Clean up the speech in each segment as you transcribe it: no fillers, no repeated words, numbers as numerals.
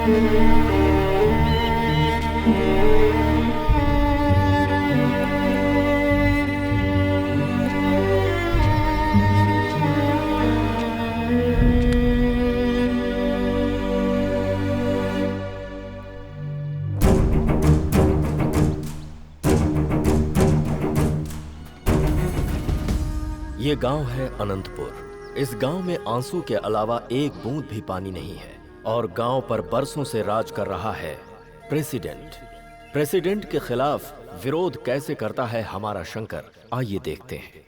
ये गांव है अनंतपुर। इस गांव में आंसू के अलावा एक बूंद भी पानी नहीं है और गांव पर बरसों से राज कर रहा है प्रेसिडेंट। प्रेसिडेंट के खिलाफ विरोध कैसे करता है हमारा शंकर, आइए देखते हैं।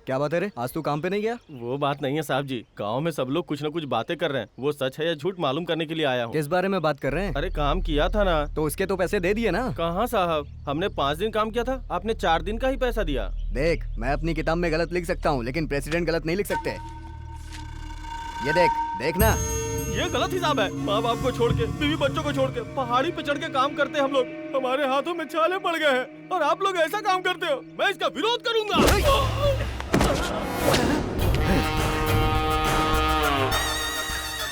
क्या बात है रे, आज तू काम पे नहीं गया? वो बात नहीं है साहब जी, गांव में सब लोग कुछ न कुछ बातें कर रहे हैं। वो सच है या झूठ मालूम करने के लिए आया हूँ। किस बारे में बात कर रहे हैं? अरे काम किया था ना। तो उसके तो पैसे दे दिए ना? कहाँ साहब, हमने 5 दिन काम किया था, आपने 4 दिन का ही पैसा दिया। देख, मैं अपनी किताब में गलत लिख सकता हूँ लेकिन प्रेसिडेंट गलत नहीं लिख सकते। ये देख, देखना। ये गलत हिसाब है। माँ बाप को छोड़ के, बीवी बच्चों को छोड़ के पहाड़ी पे चढ़ के काम करते हम लोग। हमारे हाथों में छाले पड़ गए हैं और आप लोग ऐसा काम करते हो। मैं इसका विरोध करूंगा।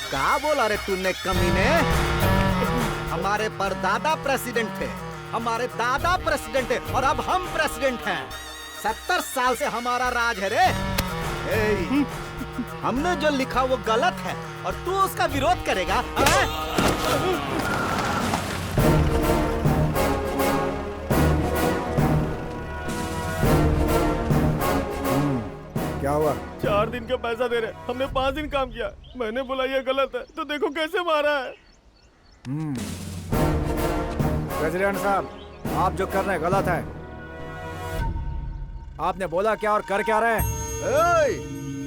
क्या बोला रे तूने कमीने? हमारे परदादा प्रेसिडेंट थे, हमारे दादा प्रेसिडेंट थे और अब हम प्रेसिडेंट हैं। 70 साल से हमारा राज है रे। हमने जो लिखा वो गलत है और तू उसका विरोध करेगा? क्या हुआ? 4 दिन का पैसा दे रहे, हमने 5 दिन काम किया। मैंने बोला ये गलत है तो देखो कैसे मारा है। प्रेसिडेंट साहब, आप जो कर रहे हैं गलत है। आपने बोला क्या और कर क्या रहे हैं?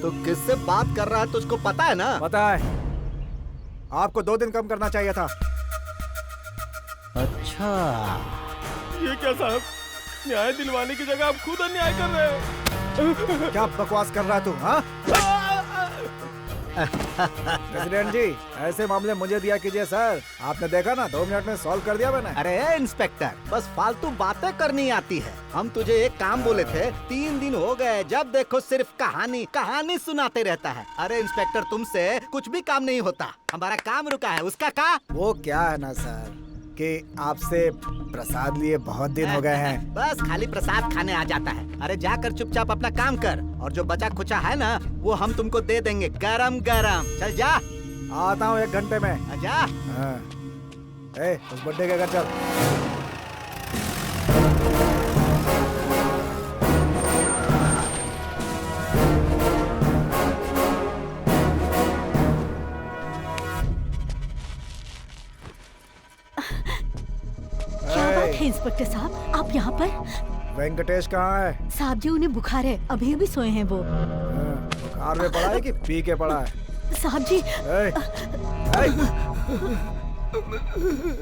तो किससे बात कर रहा है तुझको पता है ना? पता है। आपको 2 दिन कम करना चाहिए था। अच्छा, ये क्या साहब, न्याय दिलवाने की जगह आप खुद अन्याय कर रहे हैं। क्या बकवास कर रहा है तू? हाँ? प्रेसिडेंट जी, ऐसे मामले मुझे दिया कीजिए सर। आपने देखा ना, 2 मिनट में सॉल्व कर दिया मैंने। अरे इंस्पेक्टर, बस फालतू बातें करनी आती है। हम तुझे एक काम बोले थे, 3 दिन हो गए, जब देखो सिर्फ कहानी कहानी सुनाते रहता है। अरे इंस्पेक्टर, तुमसे कुछ भी काम नहीं होता। हमारा काम रुका है, उसका का? वो क्या है ना सर कि आपसे प्रसाद लिए बहुत दिन हो गए हैं। बस खाली प्रसाद खाने आ जाता है। अरे जाकर चुपचाप अपना काम कर और जो बचा खुचा है ना वो हम तुमको दे देंगे गरम गरम। चल जा। आता हूँ 1 घंटे में। जा। हाँ। उस बड्डे के घर चल। क्या बात है इंस्पेक्टर साहब, आप यहाँ पर? वेंकटेश कहाँ है? साहब जी, उन्हें बुखार है, अभी भी सोए हैं वो। बुखार में पड़ा है कि पी के पड़ा है? साहब जी।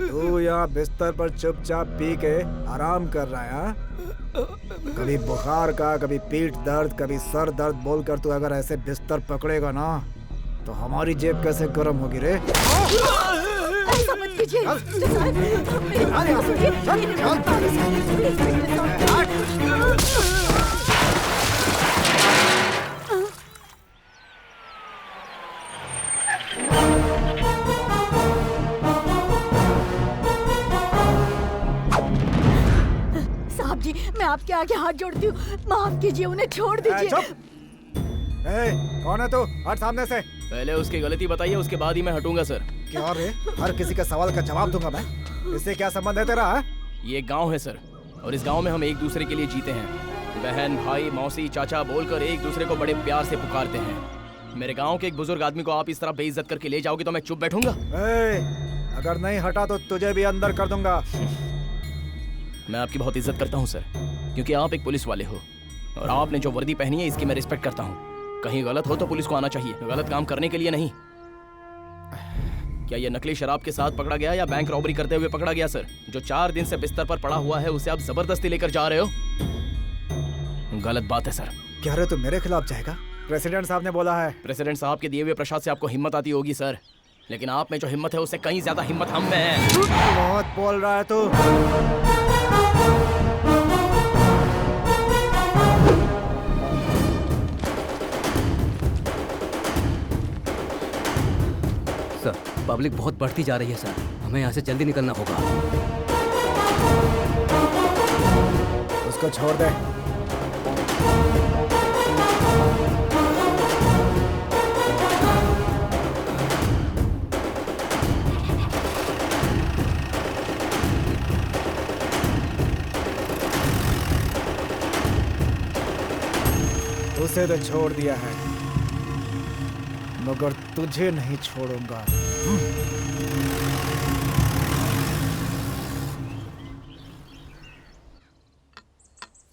तू यहाँ बिस्तर पर चुपचाप पी के आराम कर रहा है? हाँ? कभी बुखार का, कभी पीठ दर्द, कभी सर दर्द बोलकर तू अगर ऐसे बिस्तर पकड़ेगा ना तो हमारी जेब कैसे गर्म होगी रे? ऐसा मत कीजिए। साहब जी, मैं आपके आगे हाथ जोड़ती हूँ, माफ कीजिए, उन्हें छोड़ दीजिए। कौन है तू? हट सामने से। पहले उसकी गलती बताइए, उसके बाद ही मैं हटूंगा सर। क्या रे? हर किसी का सवाल का जवाब दूंगा मैं। इससे क्या संबंध है तेरा? ये गांव है सर, और इस गांव में हम एक दूसरे के लिए जीते हैं। बहन, भाई, मौसी, चाचा बोलकर एक दूसरे को बड़े प्यार से पुकारते हैं। मेरे गांव के एक बुजुर्ग आदमी को आप इस तरह बेइज्जत करके ले जाओगे तो मैं चुप बैठूंगा? अगर नहीं हटा तो तुझे भी अंदर कर दूंगा। मैं आपकी बहुत इज्जत करता हूँ सर, क्योंकि आप एक पुलिस वाले हो और आपने जो वर्दी पहनी है इसकी मैं रिस्पेक्ट करता हूँ। कहीं गलत हो तो पुलिस को आना चाहिए, गलत काम करने के लिए नहीं। क्या ये नकली शराब के साथ पकड़ा गया या बैंक रॉबरी करते हुए पकड़ा गया सर? जो 4 दिन से बिस्तर पर पड़ा हुआ है उसे आप जबरदस्ती लेकर जा रहे हो, गलत बात है सर। क्या रे, तू मेरे खिलाफ जाएगा? प्रेसिडेंट साहब ने बोला है। प्रेसिडेंट साहब के दिए हुए प्रसाद से आपको हिम्मत आती होगी सर, लेकिन आप में जो हिम्मत है उससे कहीं ज्यादा हिम्मत हम में है। बहुत बोल रहा है तू। सर, पब्लिक बहुत बढ़ती जा रही है सर, हमें यहाँ से जल्दी निकलना होगा। उसको छोड़ दे। उसे तो छोड़ दिया है, मगर तुझे नहीं छोड़ूंगा।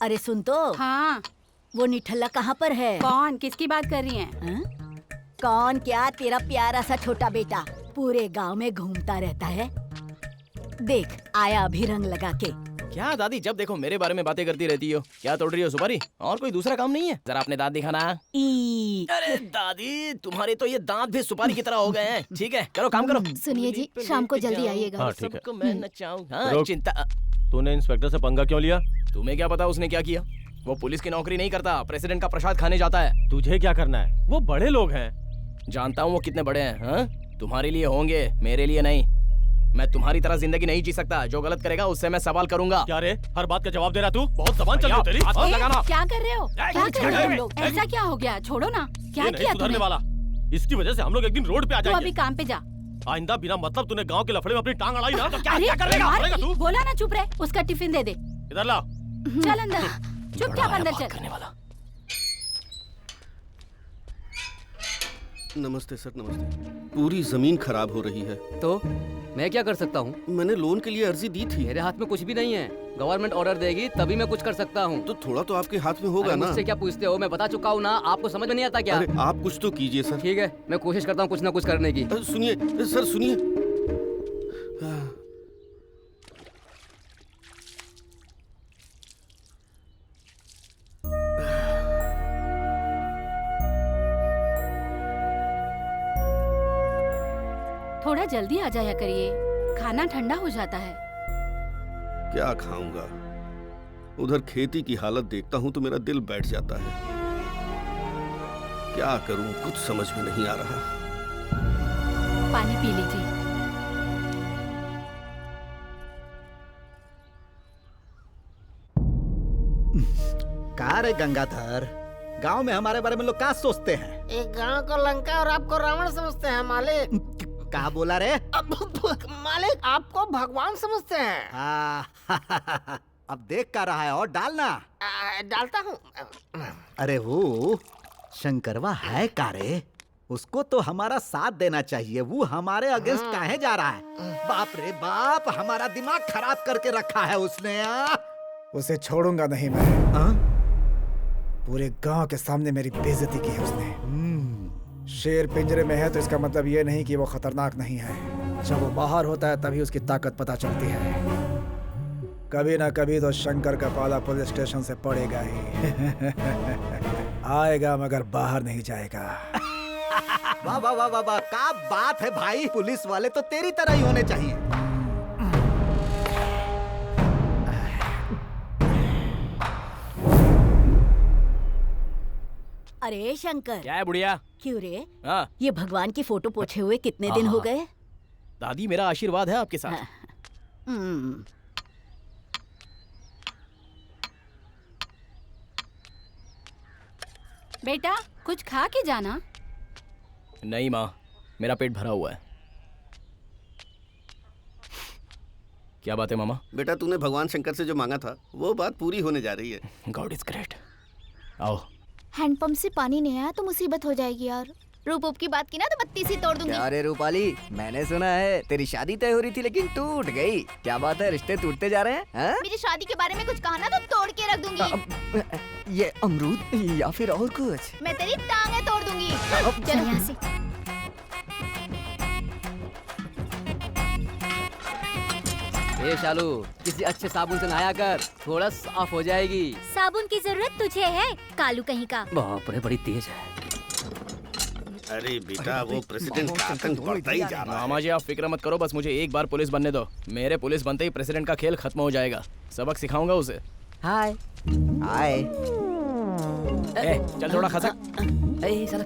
अरे सुन तो, हाँ। वो निठल्ला कहाँ पर है? कौन? किसकी बात कर रही हैं? हाँ? कौन क्या? तेरा प्यारा सा छोटा बेटा पूरे गांव में घूमता रहता है। देख आया अभी रंग लगा के। क्या दादी, जब देखो मेरे बारे में बातें करती रहती हो। क्या तोड़ रही हो सुपारी? और कोई दूसरा काम नहीं है? जरा अपने दांत दिखाना। ई अरे दादी, तुम्हारे तो ये दांत भी सुपारी की तरह हो गए हैं। ठीक है, करो काम करो। सुनिए जी, शाम को जल्दी आइएगा। हाँ, ठीक है। सबको मैं नचाऊं। हाँ, रुक। चिंता। तूने इंस्पेक्टर से पंगा क्यों लिया? तुम्हें क्या पता उसने क्या किया? वो पुलिस की नौकरी नहीं करता, प्रेसिडेंट का प्रसाद खाने जाता है। तुझे क्या करना है? वो बड़े लोग हैं। जानता हूँ वो कितने बड़े हैं। हाँ? तुम्हारे लिए होंगे, मेरे लिए नहीं। मैं तुम्हारी तरह जिंदगी नहीं जी सकता। जो गलत करेगा उससे मैं सवाल करूंगा। क्या रे, हर बात का जवाब दे रहा तू? बहुत जबान चल रही है तेरी। हाथ मत लगाना। क्या कर रहे हो? क्या कर रहे हो तुम लोग? ऐसा क्या हो गया? छोड़ो ना। क्या ये नहीं किया सुधरने तुमने? वाला। इसकी वजह से हम लोग एक दिन रोड पे आ तू जाएंगे। अभी काम पे जा। आइंदा बिना मतलब तूने गांव के लफड़े में अपनी टांग अड़ाई ना तो क्या अरे क्या करेगा? मार करेगा की। तू? बोला ना चुप रहे। उसका टिफिन दे दे। इधर ला। चल अंदर। चुपचाप अंदर चल। करने वाला। नमस्ते सर, नमस्ते। पूरी जमीन खराब हो रही है। तो मैं क्या कर सकता हूँ? मैंने लोन के लिए अर्जी दी थी। मेरे हाथ में कुछ भी नहीं है। गवर्नमेंट ऑर्डर देगी तभी मैं कुछ कर सकता हूँ। तो थोड़ा तो आपके हाथ में होगा ना। मुझसे क्या पूछते हो? मैं बता चुका हूँ ना, आपको समझ में नहीं आता क्या? अरे आप कुछ तो कीजिए सर। ठीक है, मैं कोशिश करता हूँ कुछ ना कुछ करने की। सुनिए सर, सुनिए। थोड़ा जल्दी आ जाया करिए, खाना ठंडा हो जाता है। क्या खाऊंगा? उधर खेती की हालत देखता हूँ तो मेरा दिल बैठ जाता है। क्या करूँ, कुछ समझ में नहीं आ रहा। पानी पी लीजिए। का रे गंगाधर, गांव में हमारे बारे में लोग क्या सोचते हैं? एक गांव को लंका और आपको रावण समझते हैं मालिक। कहा बोला रे? मालिक आपको भगवान समझते हैं। अब देख का रहा है और डालना। डालता हूँ। अरे वो शंकरवा है का रे? उसको तो हमारा साथ देना चाहिए। वो हमारे अगेंस्ट काहे जा रहा है? बाप रे बाप, हमारा दिमाग खराब करके रखा है उसने। उसे छोड़ूंगा नहीं मैं। पूरे गांव के सामने मेरी बेइज्जती की है उसने। शेर पिंजरे में है तो इसका मतलब ये नहीं कि वो खतरनाक नहीं है। जब वो बाहर होता है तभी उसकी ताकत पता चलती है। कभी ना कभी तो शंकर का पाला पुलिस स्टेशन से पड़ेगा ही। आएगा मगर बाहर नहीं जाएगा। वाह वाह वाह वाह वाह, क्या बात है भाई। पुलिस वाले तो तेरी तरह ही होने चाहिए। अरे शंकर, क्या है बुढ़िया? क्यों रे? हाँ ये भगवान की फोटो पोछे हुए कितने दिन हो गए? दादी, मेरा आशीर्वाद है आपके साथ। हाँ। हम्म, बेटा कुछ खा के जाना। नहीं माँ, मेरा पेट भरा हुआ है। क्या बात है मामा? बेटा, तूने भगवान शंकर से जो मांगा था वो बात पूरी होने जा रही है। God is great. आओ। हैंडपंप से पानी नहीं आया तो मुसीबत हो जाएगी यार। रूप की बात की ना तो बत्ती सी तोड़ दूंगी। क्या रे रूपाली, मैंने सुना है तेरी शादी तय हो रही थी लेकिन टूट गई। क्या बात है, रिश्ते टूटते जा रहे हैं? हाँ? मेरी शादी के बारे में कुछ कहा ना तो तोड़ के रख दूंगी। ये अमरूद या फिर और कुछ? मैं तेरी टांगे तोड़ दूंगी। चल यहाँ से। ए शालू, किसी अच्छे साबुन से नहाया कर, थोड़ा साफ हो जाएगी। साबुन की जरूरत तुझे है, कालू कहीं का। बाप रे, बड़ी तेज है। अरे बेटा, वो प्रेसिडेंट का आतंक बढ़ता ही जा रहा है। मामा जी आप फिक्र मत करो, बस मुझे एक बार पुलिस बनने दो। मेरे पुलिस बनते ही प्रेसिडेंट का खेल खत्म हो जाएगा। सबक सिखाऊंगा उसे। हाय हाय। चल थोड़ा खसक। ए साला,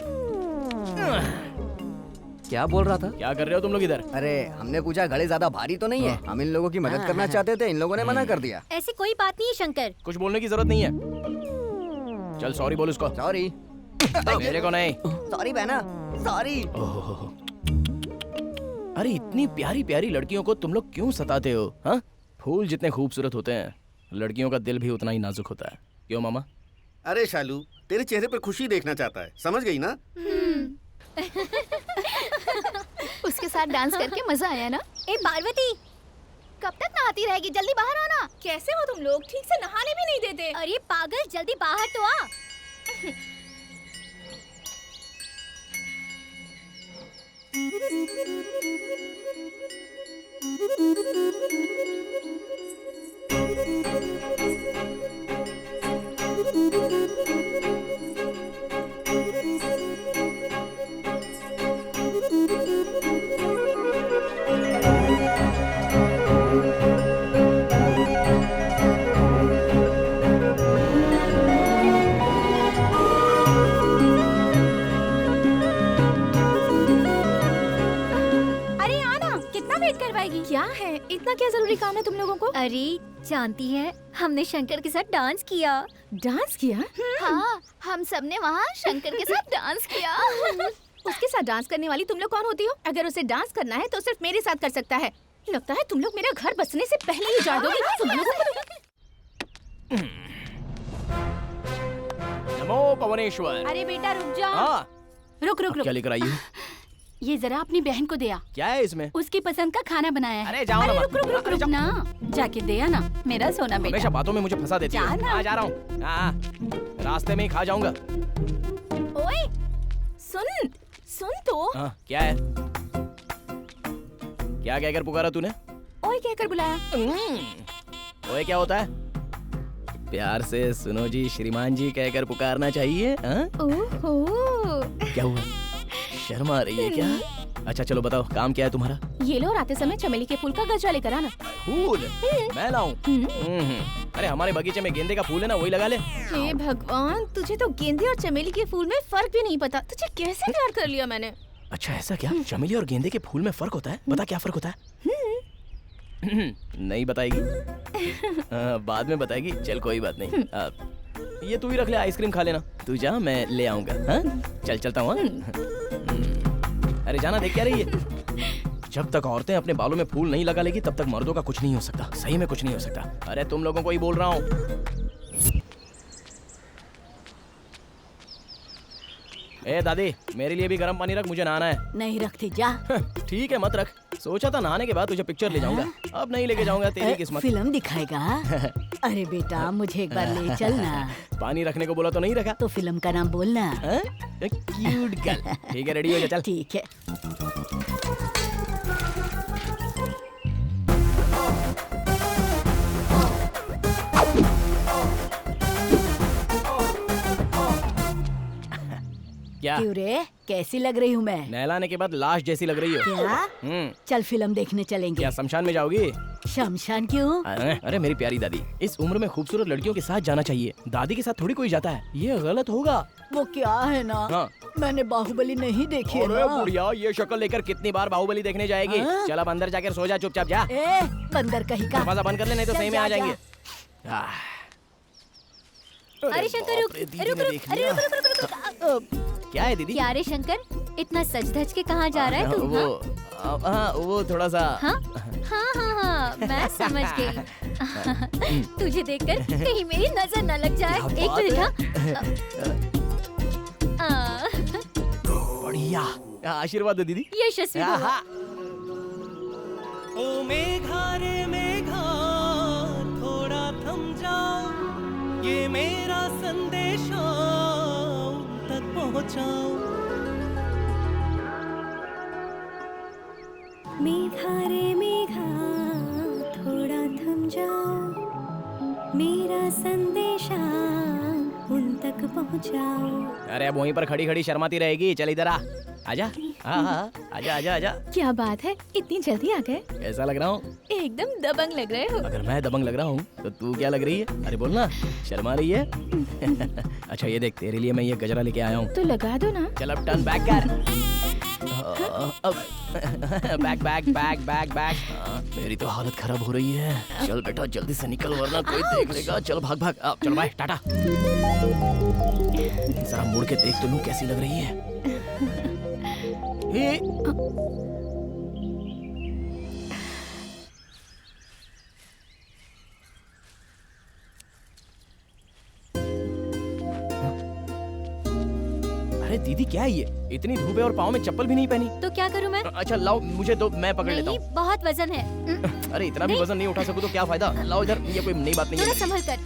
क्या बोल रहा था? क्या कर रहे हो तुम लोग इधर? अरे हमने पूछा घड़े ज्यादा भारी तो नहीं है, हम इन लोगों की मदद करना चाहते थे, इन लोगों ने मना कर दिया। ऐसी कोई बात नहीं है शंकर। कुछ बोलने की जरूरत नहीं है। चल सॉरी बोल उसको। सॉरी। मेरे को नहीं। सॉरी बहना, सॉरी। अरे इतनी प्यारी प्यारी लड़कियों को तुम लोग क्यों सताते हो? हाँ, फूल जितने खूबसूरत होते हैं लड़कियों का दिल भी उतना ही नाजुक होता है। क्यों मामा? अरे शालू, तेरे चेहरे पर खुशी देखना चाहता है, समझ गई ना? उसके साथ डांस करके मजा आया ना? ए पार्वती, कब तक नहाती रहेगी? जल्दी बाहर आना। कैसे हो तुम लोग? ठीक से नहाने भी नहीं देते। अरे पागल, जल्दी बाहर तो आ। क्या है? इतना क्या जरूरी काम है तुम लोगों को? अरे जानती है, हमने शंकर के साथ डांस किया। डांस किया? हाँ, हम सब ने वहाँ शंकर के साथ डांस किया। उसके साथ डांस करने वाली तुम लोग कौन होती हो? अगर उसे डांस करना है तो सिर्फ मेरे साथ कर सकता है। लगता है तुम लोग मेरा घर बसने से पहले ही उजाड़ दोगी। तुम लोगों को नमो पवनेश्वर। अरे बेटा रुक जा। हाँ। रुक रुक रुक। क्या लेकर आई हो? ये जरा अपनी बहन को दिया। क्या है इसमें? उसकी पसंद का खाना बनाया है। अरे जाओ ना। रुक रुक रुक रुक ना, जाके दे आना मेरा सोना बेटा। हमेशा बातों में मुझे फंसा देती है। जा रहा हूँ। रास्ते में ही खा जाऊंगा। ओए सुन सुन तो। क्या है? क्या कहकर पुकारा तूने? ओए कहकर बुलाया। ओए क्या होता है? प्यार से सुनो जी श्रीमान जी कहकर पुकारना चाहिए। ओहो। क्या हुआ? शर्म आ रही है क्या? अच्छा चलो बताओ, काम क्या है तुम्हारा? ये लो, आते समय चमेली के फूल का गजरा लेकर आना। फूल? मैं लाऊं? अरे हमारे बगीचे में गेंदे का फूल है ना, वही लगा ले। हे भगवान, तुझे तो गेंदे और चमेली के फूल में फर्क भी नहीं पता। तुझे कैसे प्यार कर लिया मैंने? अच्छा ऐसा क्या? चमेली और गेंदे के फूल में फर्क होता है? बता क्या फर्क होता है? नहीं बताएगी? बाद में बताएगी। चल कोई बात नहीं। ये तू ही रख ले, आइसक्रीम खा लेना। तू जा, मैं ले आऊंगा। चल चलता हूँ। अरे जाना, देख क्या रही है? जब तक औरतें अपने बालों में फूल नहीं लगा लेगी तब तक मर्दों का कुछ नहीं हो सकता। सही में कुछ नहीं हो सकता। अरे तुम लोगों को ही बोल रहा हूँ। ए दादी, मेरे लिए भी गर्म पानी रख, मुझे नहाना है। नहीं रखती, जा। ठीक है मत रख। सोचा था नहाने के बाद तुझे पिक्चर ले जाऊंगा, अब नहीं लेके जाऊंगा। तेरी किस्मत। फिल्म दिखाएगा? अरे बेटा मुझे एक बार ले चलना। पानी रखने को बोला तो नहीं रखा। तो फिल्म का नाम बोलना। Cute girl. ठीक है, रेडी हो जा, चल। ठीक है। क्या? क्यों रे, कैसी लग रही हूँ मैं? नहलाने के बाद लाश जैसी लग रही हो। क्या? चल फिल्म देखने चलेंगे। क्या शमशान में जाओगी? शमशान क्यों? अरे मेरी प्यारी दादी, इस उम्र में खूबसूरत लड़कियों के साथ जाना चाहिए। दादी के साथ थोड़ी कोई जाता है, ये गलत होगा। वो क्या है ना, मैंने बाहुबली नहीं देखी है ना। बुढ़िया, ये शक्ल लेकर कितनी बार बाहुबली देखने जाएगी? चल अब अंदर जाकर सो जा, चुपचाप जा। बंदर कहीं का। दरवाजा बंद कर ले, नहीं तो सही में आ जाएंगे। अरे शंकर रुक, अरे रुक। क्या है दीदी? क्या रे शंकर, इतना सज धज के कहाँ जा रहा है तू? वो थोड़ा सा। हाँ, मैं समझ गई। तुझे देखकर कहीं मेरी नजर न लग जाए। एक मिनट। बढ़िया, आशीर्वाद दो दीदी। यशस्वी भव। ओ मेघा रे मेघा, थोड़ा थम जाओ, ये मेरा संदेशा तक पहुंचाओ। मेघा रे मेघा, थोड़ा थम जाओ, मेरा संदेशा उन तक पहुंचाओ। अरे अब वहीं पर खड़ी खड़ी शर्माती रहेगी, चल इधर आ। आजा। आजा आजा आजा। क्या बात है, इतनी जल्दी आ गए? कैसा लग रहा हूँ? एकदम दबंग लग रहे हो। अगर मैं दबंग लग रहा हूँ तो तू क्या लग रही है? अरे बोलना, शर्मा रही है? अच्छा ये देख, तेरे लिए मैं ये गजरा लेके आया हूँ। तो लगा दो ना। चल अब टर्न बैक कर। Bag bag bag bag bag. मेरी तो हालत खराब हो रही है। चल बेटा जल्दी से निकल वरना कोई देख लेगा। चल भाग भाग। चल बाय टाटा। जरा मुड़ के देख तो लूं कैसी लग रही है। अरे दीदी क्या है ये? इतनी धूप है और पाँव में चप्पल भी नहीं पहनी। तो क्या करूं मैं? अच्छा लाओ मुझे दो, मैं पकड़ लेता हूँ। बहुत वजन है। अरे इतना भी वजन नहीं उठा सकूं तो क्या फायदा। लाओ इधर, ये कोई नई बात नहीं है। संभल कर।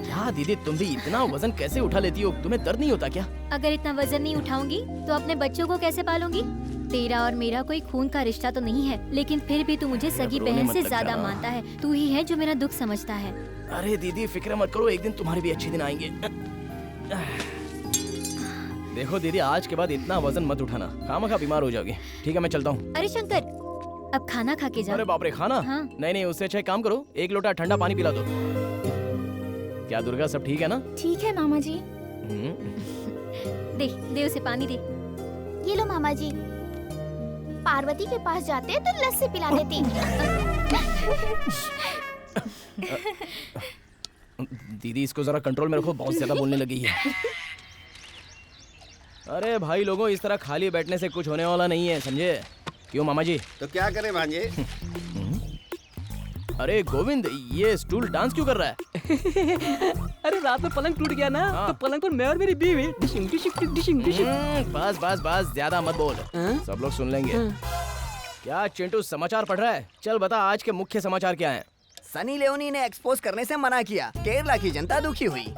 क्या दीदी तुम भी इतना वजन कैसे उठा लेती हो? तुम्हें दर्द नहीं होता क्या? अगर इतना वजन नहीं उठाऊंगी तो अपने बच्चों को कैसे पालूंगी? तेरा और मेरा कोई खून का रिश्ता तो नहीं है, लेकिन फिर भी तू मुझे सगी बहन से ज्यादा मानता है। तू ही है जो मेरा दुख समझता है। अरे दीदी फिक्र मत करो, एक दिन तुम्हारे भी अच्छे दिन आएंगे। देखो दीदी आज के बाद इतना वजन मत उठाना, खामखा बीमार हो जाओगे। ठीक है मैं चलता हूँ। अरे शंकर, अब खाना खा के जा। अरे बाप रे खाना? हाँ। नहीं नहीं, उससे अच्छा काम करो, एक लोटा ठंडा पानी पिला दो। क्या दुर्गा सब ठीक है ना? ठीक है मामा जी। दे उसे पानी दे। ये लो मामा जी, पार्वती के पास जाते तो लस्सी पिला देती। दीदी इसको जरा कंट्रोल में रखो, बहुत ज्यादा बोलने लगी है। अरे भाई लोगों, इस तरह खाली बैठने से कुछ होने वाला नहीं है, समझे? क्यों मामा जी? तो क्या करें भांजे? अरे गोविंद, ये स्टूल डांस क्यों कर रहा है? अरे रात में पलंग टूट गया ना, तो पलंग पर मैं और मेरी बीवी डिशिंग डिशिंग डिशिंग डिशिंग। बस बस बस, ज्यादा मत बोल, सब लोग सुन लेंगे। क्या चिंटू समाचार पढ़ रहा है? चल बता आज के मुख्य समाचार क्या हैं? सनी लियोनी ने एक्सपोज करने से मना किया, केरला की जनता दुखी हुई।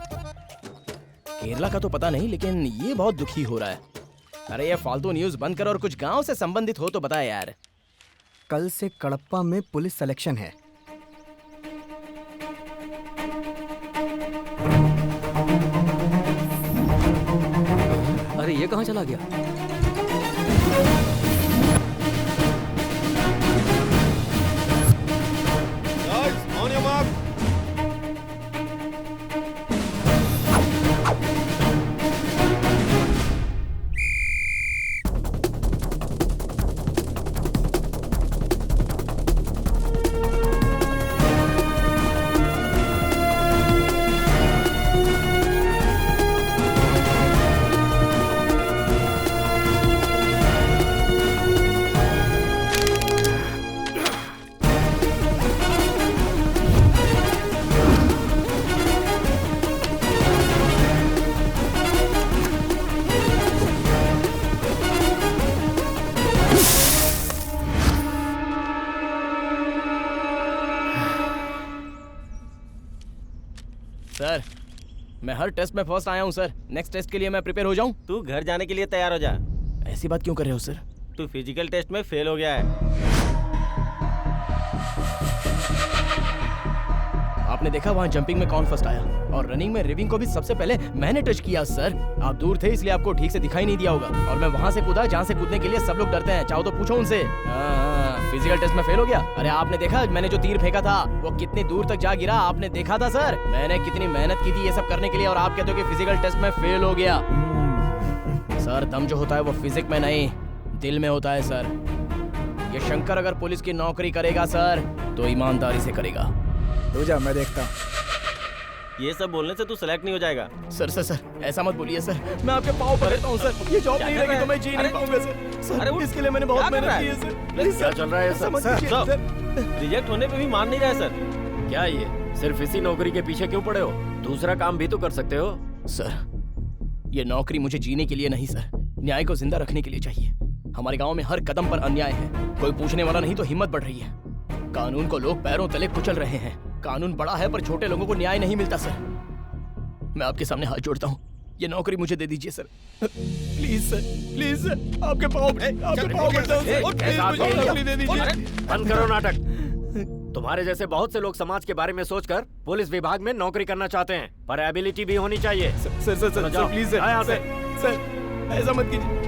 केरला का तो पता नहीं, लेकिन ये बहुत दुखी हो रहा है। अरे ये फालतू न्यूज़ बंद कर और कुछ गांव से संबंधित हो तो बता यार। कल से कड़प्पा में पुलिस सिलेक्शन है। अरे ये कहाँ चला गया? On your mark. सर मैं हर टेस्ट में फर्स्ट आया हूँ सर। नेक्स्ट टेस्ट के लिए मैं प्रिपेयर हो जाऊँ? तू घर जाने के लिए तैयार हो जा। ऐसी बात क्यों कर रहे हो सर? तू फिजिकल टेस्ट में फेल हो गया है। आपने देखा वहाँ जंपिंग में कौन फर्स्ट आया, और रनिंग में रिविंग को भी सबसे पहले मैंने टच किया सर। आप दूर थे इसलिए आपको ठीक से दिखाई नहीं दिया होगा, और मैं वहाँ से कूदा जहाँ से कूदने के लिए सब लोग डरते हैं। चाहो तो पूछो उनसे। फिजिकल टेस्ट में फेल हो गया? अरे आपने देखा मैंने जो तीर फेंका था वो कितनी दूर तक जा गिरा? आपने देखा था सर मैंने कितनी मेहनत की थी ये सब करने के लिए, और आप कहते हो कि फिजिकल टेस्ट में फेल हो गया। सर दम जो होता है वो फिजिक में नहीं दिल में होता है सर। ये शंकर अगर पुलिस की नौकरी करेगा सर तो ईमानदारी से करेगा। तू जा, मैं देखता हूँ। ये सब बोलने से तू सेलेक्ट नहीं हो जाएगा। सर सर सर ऐसा मत बोलिए सर, मैं आपके पाँव पर रहता हूँ सर। ये जॉब नहीं रहेगी तो मैं जी नहीं पाऊंगा सर। अरे इसके लिए मैंने बहुत मेहनत की है सर। क्या चल रहा है सर? रिजेक्ट होने पे भी मान नहीं रहा है सर। क्या ये सिर्फ इसी नौकरी के पीछे क्यों पड़े हो? दूसरा काम भी तो कर सकते हो। सर ये नौकरी मुझे जीने के लिए नहीं सर, न्याय को जिंदा रखने के लिए चाहिए। हमारे गांव में हर कदम पर अन्याय है, कोई पूछने वाला नहीं तो हिम्मत बढ़ रही है। कानून को लोग पैरों तले कुचल रहे हैं। कानून बड़ा है पर छोटे लोगों को न्याय नहीं मिलता सर। मैं आपके सामने हाथ जोड़ता हूँ, ये नौकरी मुझे दे दीजिए sir. Please sir, please sir, आपके पाँव पड़ता हूं सर, और प्लीज मुझे नौकरी दे दीजिए। बंद करो नाटक। तुम्हारे जैसे बहुत से लोग समाज के बारे में सोचकर पुलिस विभाग में नौकरी करना चाहते हैं, पर एबिलिटी भी होनी चाहिए। Sir sir sir sir please sir, यहाँ से सर ऐसा मत कीजिए।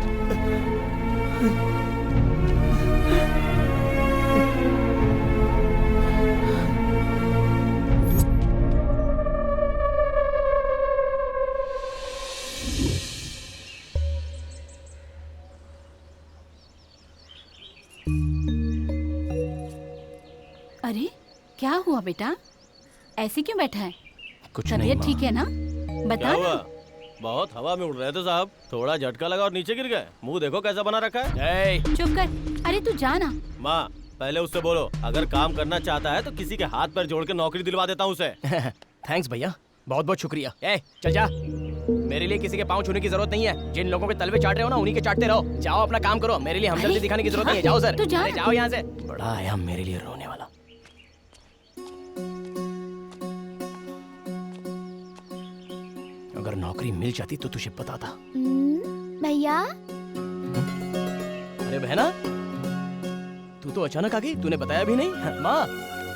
अरे क्या हुआ बेटा, ऐसे क्यों बैठा है? कुछ नहीं तबीयत माँ। ठीक है ना? बता क्या हुआ? ना। बहुत हवा में उड़ रहे थे साहब, थोड़ा झटका लगा और नीचे गिर गए। मुंह देखो कैसा बना रखा है। चुप कर। अरे तू जा ना। माँ पहले उससे बोलो, अगर काम करना चाहता है तो किसी के हाथ पैर जोड़ के नौकरी दिलवा देता हूँ उसे। थैंक्स भैया, बहुत बहुत शुक्रिया। चल जा, मेरे लिए किसी के पाँव छूने की जरूरत नहीं है। जिन लोगों के तलवे चाट रहे हो ना, उन्हीं के चाटते रहो। जाओ अपना काम करो, मेरे लिए हमदर्दी दिखाने की जरूरत नहीं है। जाओ सर, तू जा। अरे जाओ यहाँ से। बड़ा आया मेरे लिए रोने वाला। अगर नौकरी मिल जाती तो तुझे बताता। भैया। अरे बहना, तू तो अचानक आ गई, तूने बताया भी नहीं। माँ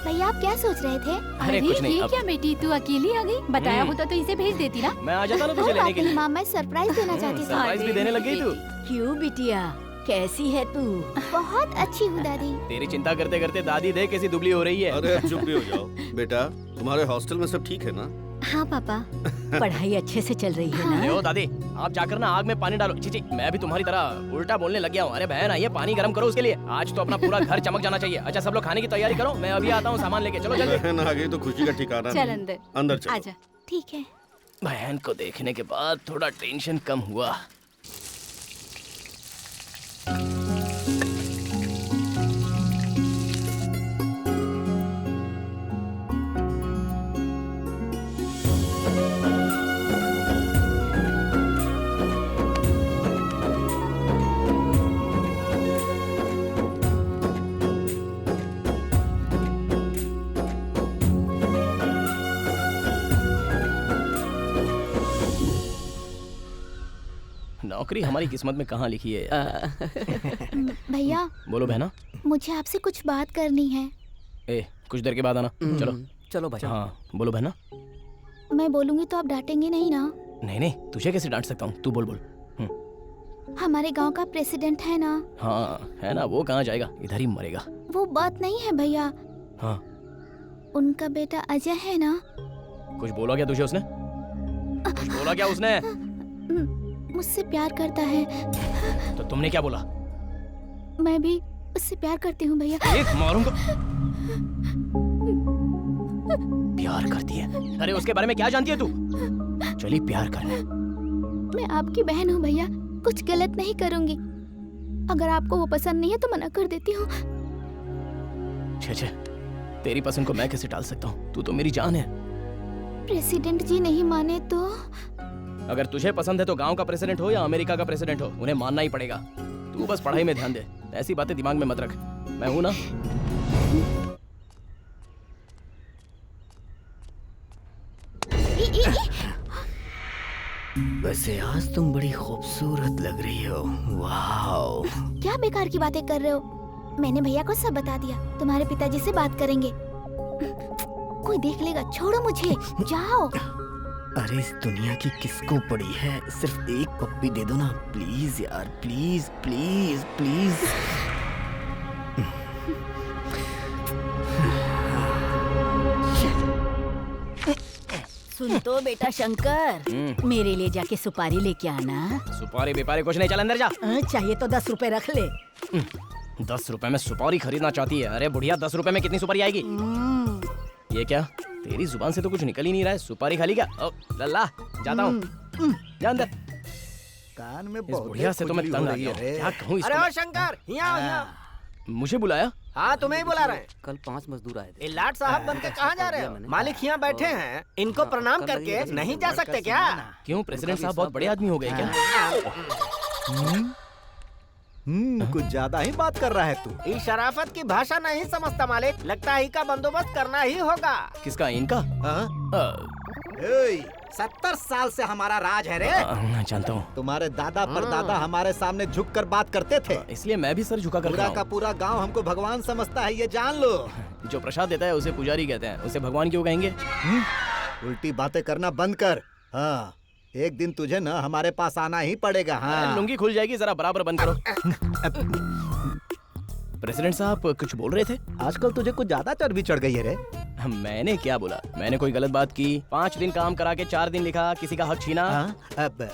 भैया आप क्या सोच रहे थे? अरे कुछ नहीं, ये अब क्या बेटी, तू अकेली आ गई? बताया होता तो इसे भेज देती ना। मैं आ जाता ना तुझे लेने के लिए। माँ मैं सरप्राइज देना चाहती थी। सरप्राइज भी देने लग गई तू। क्यों बिटिया, कैसी है तू? बहुत अच्छी हूँ दादी। तेरी चिंता करते करते दादी देख कैसी दुबली हो रही है। अरे चुप भी हो जाओ बेटा, तुम्हारे हॉस्टल में सब ठीक है ना? हाँ पापा। पढ़ाई अच्छे से चल रही है ना? ओ दादी, आप जाकर ना आग में पानी डालो। चीची, मैं भी तुम्हारी तरह उल्टा बोलने लग गया हूँ। अरे बहन आइए, पानी गर्म करो उसके लिए। आज तो अपना पूरा घर चमक जाना चाहिए। अच्छा सब लोग खाने की तैयारी करो, मैं अभी आता हूँ सामान लेके। चलो जल्दी। बहन आ गई तो खुशी का ठिकाना चल नहीं। अंदर। अंदर चलो। आजा। ठीक है। बहन को देखने के बाद थोड़ा टेंशन कम हुआ। नौकरी हमारी किस्मत में कहाँ लिखी है। भैया बोलो बहना। मुझे आपसे कुछ बात करनी है। कुछ देर के बाद आना। चलो चलो भाई। हाँ बोलो बहना। मैं बोलूंगी तो आप डांटेंगे नहीं ना? नहीं नहीं, तुझे कैसे डांट सकता हूँ, तू बोल बोल। हमारे गांव का प्रेसिडेंट है ना? हाँ है ना, वो कहाँ जाएगा, इधर ही मरेगा। वो बात नहीं है भैया। हाँ उनका बेटा अजय है ना? कुछ बोला क्या तुझे उसने? कुछ बोला क्या उसने? मुझसे प्यार करता है। तो तुमने क्या बोला? मैं भी उससे प्यार करती हूँ भैया। एक मारूंगा। प्यार करती है? अरे उसके बारे में क्या जानती है तू? चली प्यार करने। मैं आपकी बहन हूँ भैया, कुछ गलत नहीं करूँगी। अगर आपको वो पसंद नहीं है तो मना कर देती हूँ। छे, तेरी पसंद को मैं कैसे टाल सकता हूँ, तू तो मेरी जान है। प्रेसिडेंट जी नहीं माने तो? अगर तुझे पसंद है तो गांव का प्रेसिडेंट हो या अमेरिका का प्रेसिडेंट हो, उन्हें मानना ही पड़ेगा। तू बस पढ़ाई में ध्यान दे, ऐसी बातें दिमाग में मत रख। मैं हूं ना। वैसे आज तुम बड़ी खूबसूरत लग रही हो। वाओ। क्या बेकार की बातें कर रहे हो? मैंने भैया को सब बता दिया। तुम्हारे पिताजी से बात करेंगे। कोई देख लेगा, छोड़ो मुझे, जाओ। अरे इस दुनिया की किसको पड़ी है, सिर्फ एक पप्पी दे दो ना प्लीज यार, प्लीज प्लीज प्लीज। सुन तो बेटा शंकर, मेरे लिए जाके सुपारी लेके आना। सुपारी बेपारी कुछ नहीं, चल अंदर जा। चाहिए तो 10 रुपए रख ले। 10 रुपए में सुपारी खरीदना चाहती है? अरे बुढ़िया, 10 रुपए में कितनी सुपारी आएगी? ये क्या, तेरी जुबान से तो कुछ निकल ही नहीं रहा है। सुपारी खाली क्या? ओ लल्ला, जाता हूँ, जा अंदर। कान में इस बुढ़िया से तो मैं तंग आ गया हूँ। क्या कहूँ इसको? अरे ओ शंकर, यहाँ मुझे बुलाया? हाँ तुम्हें ही बुला रहे हैं। कल 5 मजदूर आए थे। लाट साहब बन के कहाँ जा रहे हो? मालिक यहाँ बैठे हैं, इनको प्रणाम करके नहीं जा सकते क्या? क्यों, प्रेसिडेंट साहब बहुत बड़े आदमी हो गए क्या? कुछ ज्यादा ही बात कर रहा है तू। इस शराफत की भाषा नहीं समझता मालिक, लगता है का बंदोबस्त करना ही होगा। किसका, इनका? 70 साल से हमारा राज है रे। मैं जानता हूँ। तुम्हारे दादा परदादा हमारे सामने झुक कर बात करते थे, इसलिए मैं भी सर झुका कर पूरा का पूरा गांव हमको भगवान समझता है, ये जान लो। जो प्रसाद देता है उसे पुजारी कहते हैं, उसे भगवान क्यों कहेंगे? उल्टी बातें करना बंद कर। हाँ, एक दिन तुझे ना हमारे पास आना ही पड़ेगा। हाँ, लुंगी खुल जाएगी, जरा बराबर बंद करो। प्रेसिडेंट साहब कुछ बोल रहे थे? आजकल तुझे कुछ ज्यादा चर्बी चढ़ गई है रे। मैंने क्या बोला? मैंने कोई गलत बात की? 5 दिन काम करा के 4 दिन लिखा, किसी का हक छीना?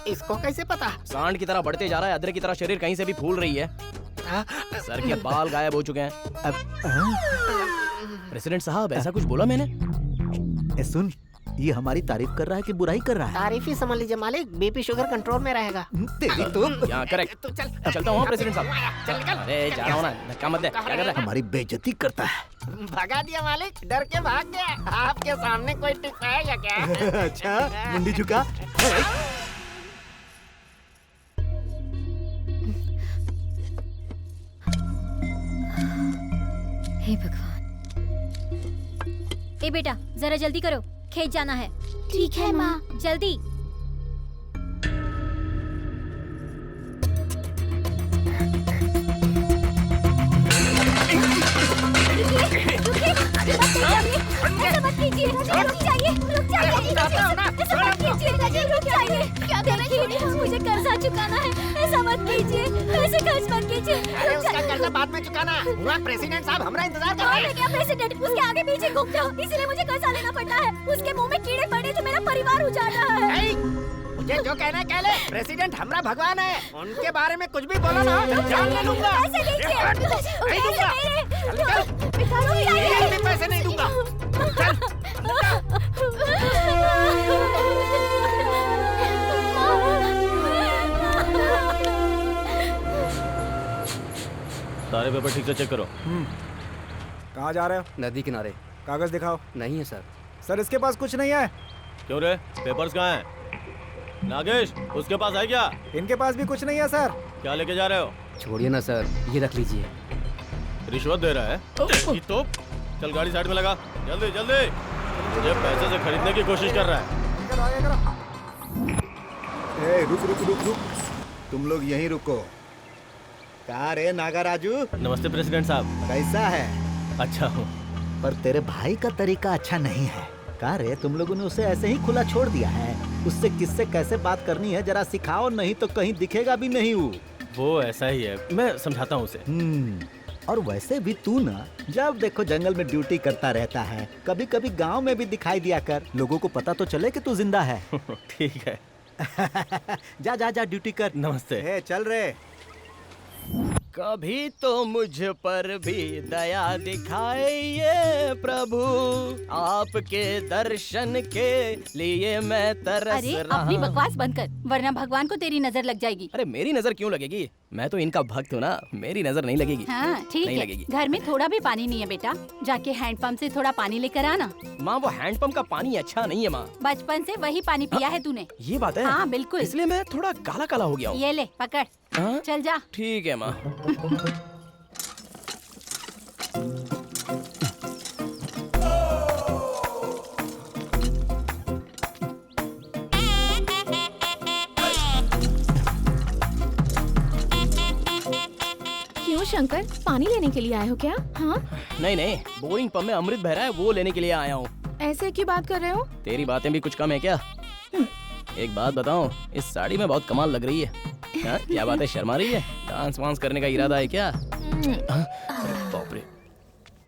इसको कैसे पता? सांड की तरह बढ़ते जा रहा है, अदरक की तरह शरीर कहीं से भी फूल रही है। सर के बाल गायब हो चुके हैं। प्रेसिडेंट साहब, ऐसा कुछ बोला मैंने? सुन, ये हमारी तारीफ कर रहा है कि बुराई कर रहा है? तारीफ ही समझ लीजिए मालिक, बीपी शुगर कंट्रोल में रहेगा। तेरी तो करेक्ट। तू चल, चलता हूँ प्रेसिडेंट साहब। चल निकल। अरे जा रहा हूँ ना, धक्का मत दे। क्या कर रहा है? हमारी बेइज्जती करता है। भगा दिया मालिक, डर के भाग गया। आपके सामने कोई टिक पाएगा क्या? अच्छा, मुंडी झुका। हे भगवान। ए बेटा, जरा जल्दी करो, खेत जाना है। ठीक है माँ। जल्दी। मुझे कर्जा चुकाना है, ऐसा मत कीजिए, ऐसे खर्च मत कीजिए। अरे उसका कर्जा बाद में चुकाना। हुआ प्रेसिडेंट साहब, हमारा इंतजार कर रहे हैं। क्या प्रेसिडेंट, उसके आगे पीछे घूमते हो, इसीलिए मुझे कर्जा लेना पड़ता है। उसके मुंह में कीड़े पड़े जो मेरा परिवार उजाड़ रहा है। मुझे जो कहना है कह ले। प्रेसिडेंट हमारा भगवान है, उनके बारे में कुछ भी बोलो ना, जान ले लूंगा। पैसे लीजिए, नहीं दूंगा। एक भी पैसे नहीं दूंगा। सारे पेपर ठीक से चेक करो। कहाँ जा रहे हो? नदी किनारे। कागज दिखाओ। नहीं है सर। सर इसके पास कुछ नहीं है। क्यों रे, पेपर्स कहाँ हैं? नागेश, उसके पास है क्या? इनके पास भी कुछ नहीं है सर। क्या लेके जा रहे हो? छोड़िए ना सर, ये रख लीजिए। रिश्वत दे रहा है? ये तो चल गाड़ी साइड में लगा, जल्दी जल्दी। मुझे पैसे से खरीदने की कोशिश कर रहा है। ए, रुक रुक रुक रुक, तुम लोग यहीं रुको। कहाँ रे नागा राजू? नमस्ते प्रेसिडेंट साहब। कैसा है? अच्छा हूँ। पर तेरे भाई का तरीका अच्छा नहीं है। कहाँ रे, तुम लोगों ने उसे ऐसे ही खुला छोड़ दिया है? उससे किससे कैसे बात करनी है जरा सिखाओ, नहीं तो कहीं दिखेगा भी नहीं। वो ऐसा ही है, मैं समझाता हूँ उसे। और वैसे भी तू ना जब देखो जंगल में ड्यूटी करता रहता है, कभी कभी गांव में भी दिखाई दिया कर, लोगों को पता तो चले कि तू जिंदा है। ठीक है। जा जा जा ड्यूटी कर। नमस्ते। चल रे। कभी तो मुझ पर भी दया दिखाइए प्रभु, आपके दर्शन के लिए मैं तरस अरे रहा। अपनी बकवास बंद कर, वरना भगवान को तेरी नजर लग जाएगी। अरे मेरी नजर क्यों लगेगी? मैं तो इनका भक्त हूँ ना, मेरी नजर नहीं लगेगी। हाँ ठीक नहीं है। लगेगी। घर में थोड़ा भी पानी नहीं है बेटा, जाके हैंडपंप से थोड़ा पानी लेकर आना। माँ, वो हैंडपंप का पानी अच्छा नहीं है माँ। बचपन से वही पानी पिया है तूने। ये बात है? हाँ बिल्कुल, इसलिए मैं थोड़ा काला काला हो गया हूँ। ये ले पकड़। चल जा। ठीक है माँ। क्यों शंकर, पानी लेने के लिए आए हो क्या? हाँ नहीं नहीं, बोरिंग पंप में अमृत बह रहा है, वो लेने के लिए आया हूँ। ऐसे क्यों बात कर रहे हो? तेरी बातें भी कुछ कम है क्या? एक बात बताऊं, इस साड़ी में बहुत कमाल लग रही है। हाँ, क्या बात है, शर्मा रही है? डांस वांस करने का इरादा है क्या? बाप रे,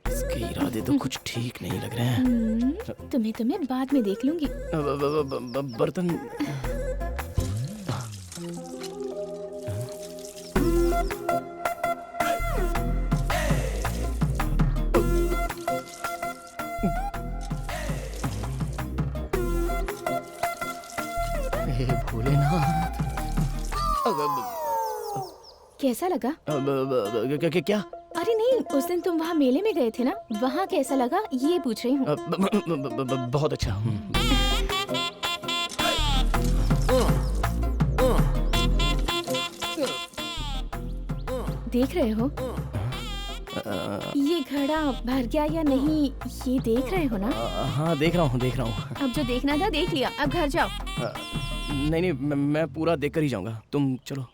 इसके इरादे तो कुछ ठीक नहीं लग रहे हैं। तुम्हें बाद में देख लूंगी। बर्तन भोलेनाथ। कैसा लगा? क्या? अरे नहीं, उस दिन तुम वहाँ मेले में गए थे ना, वहाँ कैसा लगा ये पूछ रही हूँ। बहुत अच्छा। देख रहे हो ये घड़ा भर गया या नहीं, ये देख रहे हो ना? हाँ देख रहा हूँ, देख रहा हूँ। अब जो देखना था देख लिया, अब घर जाओ। नहीं नहीं, मैं पूरा देख कर ही जाऊंगा, तुम चलो।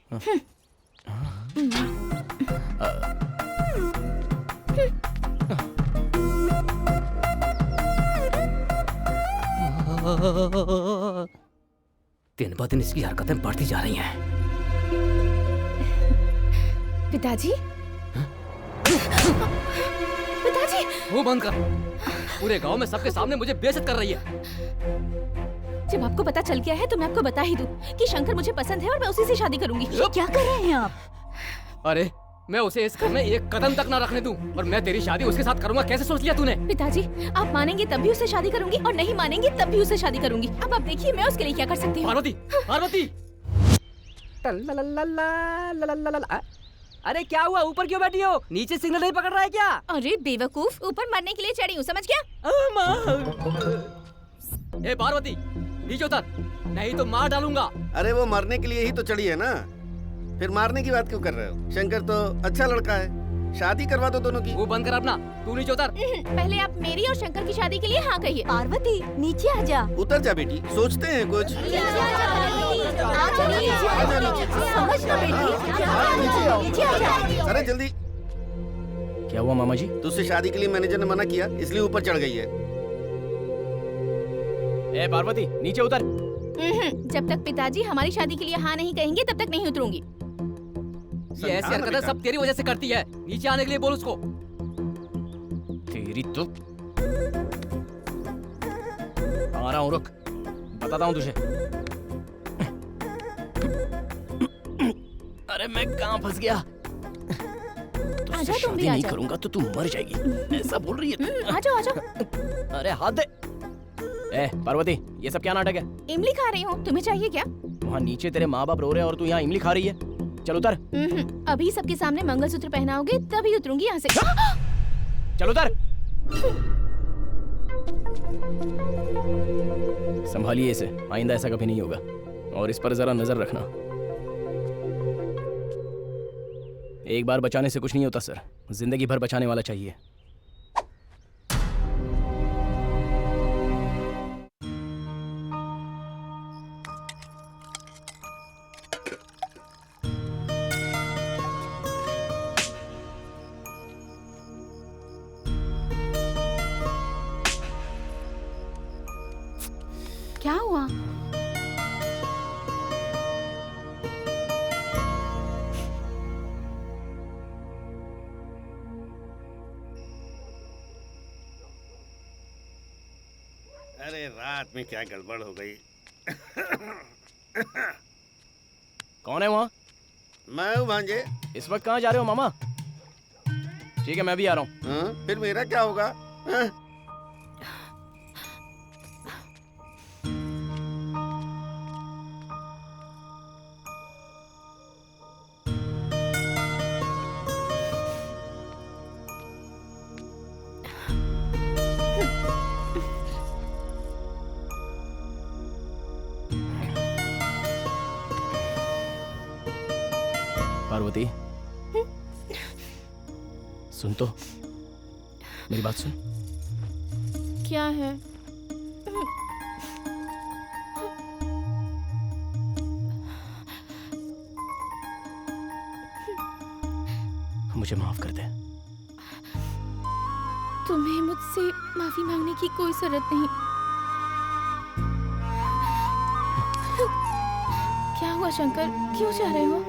दिन ब दिन इसकी हरकतें बढ़ती जा रही हैं। पिताजी, पिताजी, मुंह बंद कर। पूरे गांव में सबके सामने मुझे बेइज्जत कर रही है। जब आपको पता चल गया है तो मैं आपको बता ही दूं कि शंकर मुझे पसंद है और मैं उसी से शादी करूंगी। क्या कर रहे हैं आप? अरे मैं उसे इस घर में एक कदम तक ना रखने दूं और मैं तेरी शादी उसके साथ करूंगा। कैसे सोच लिया तूने? पिताजी, आप मानेंगे तब भी उससे शादी करूंगी और नहीं मानेंगे तब भी उससे शादी करूंगी। अब आप देखिए मैं उसके लिए क्या कर सकती हूँ। पार्वती, पार्वती! अरे क्या हुआ? ऊपर क्यों बैठी हो? नीचे सिग्नल नहीं पकड़ रहा है क्या? अरे बेवकूफ, ऊपर मरने के लिए चढ़ी हूँ, समझ गया? ए पार्वती, नीचे उतर, नहीं तो मार डालूंगा। अरे वो मरने के लिए ही तो चढ़ी है ना, फिर मारने की बात क्यों कर रहे हो? शंकर तो अच्छा लड़का है, शादी करवा दो दोनों की। वो बंद कर अपना, तू नीचे उतर। पहले आप मेरी और शंकर की शादी के लिए हाँ कहिए। पार्वती नीचे आ जा। उतर जा बेटी, सोचते हैं कुछ। अरे जल्दी। क्या हुआ मामा जी? तुझसे शादी के लिए मैनेजर ने मना किया, इसलिए ऊपर चढ़ गई है। ए पार्वती, नीचे उतर। जब तक पिताजी हमारी शादी के लिए हाँ नहीं कहेंगे तब तक नहीं उतरूंगी। ये ऐसी हरकतें सब तेरी वजह से करती है। नीचे आने के लिए बोल उसको। तेरी तो आ रहा हूँ, रुक, बताता हूँ तुझे। अरे मैं कहाँ फंस गया? आजा, तुम भी शादी आ नहीं जाओ। करूंगा तो तू मर जाएगी, ऐसा बोल रही है? आ जाओ, आ जाओ। अरे हाथ दे। ए पार्वती, ये सब क्या नाटक है? इमली खा रही हूँ, तुम्हें चाहिए क्या? वहाँ नीचे तेरे माँ बाप रो रहे हैं और तू यहाँ इमली खा रही है। चल उतर। अभी सबके सामने मंगलसूत्र पहनाओगे तभी उतरूंगी यहाँ से। चल उतर। संभालिए इसे, आइंदा ऐसा कभी नहीं होगा, और इस पर जरा नजर रखना। एक बार बचाने से कुछ नहीं होता सर, जिंदगी भर बचाने वाला चाहिए। क्या हुआ? अरे रात में क्या गड़बड़ हो गई। कौन है वहाँ? मैं हूँ भांजे। इस वक्त कहाँ जा रहे हो मामा? ठीक है, मैं भी आ रहा हूँ। फिर मेरा क्या होगा? हाँ? पार्वती, सुन तो, मेरी बात सुन। क्या है? मुझे माफ कर दे। तुम्हें मुझसे माफी मांगने की कोई जरूरत नहीं। क्या हुआ शंकर, क्यों जा रहे हो?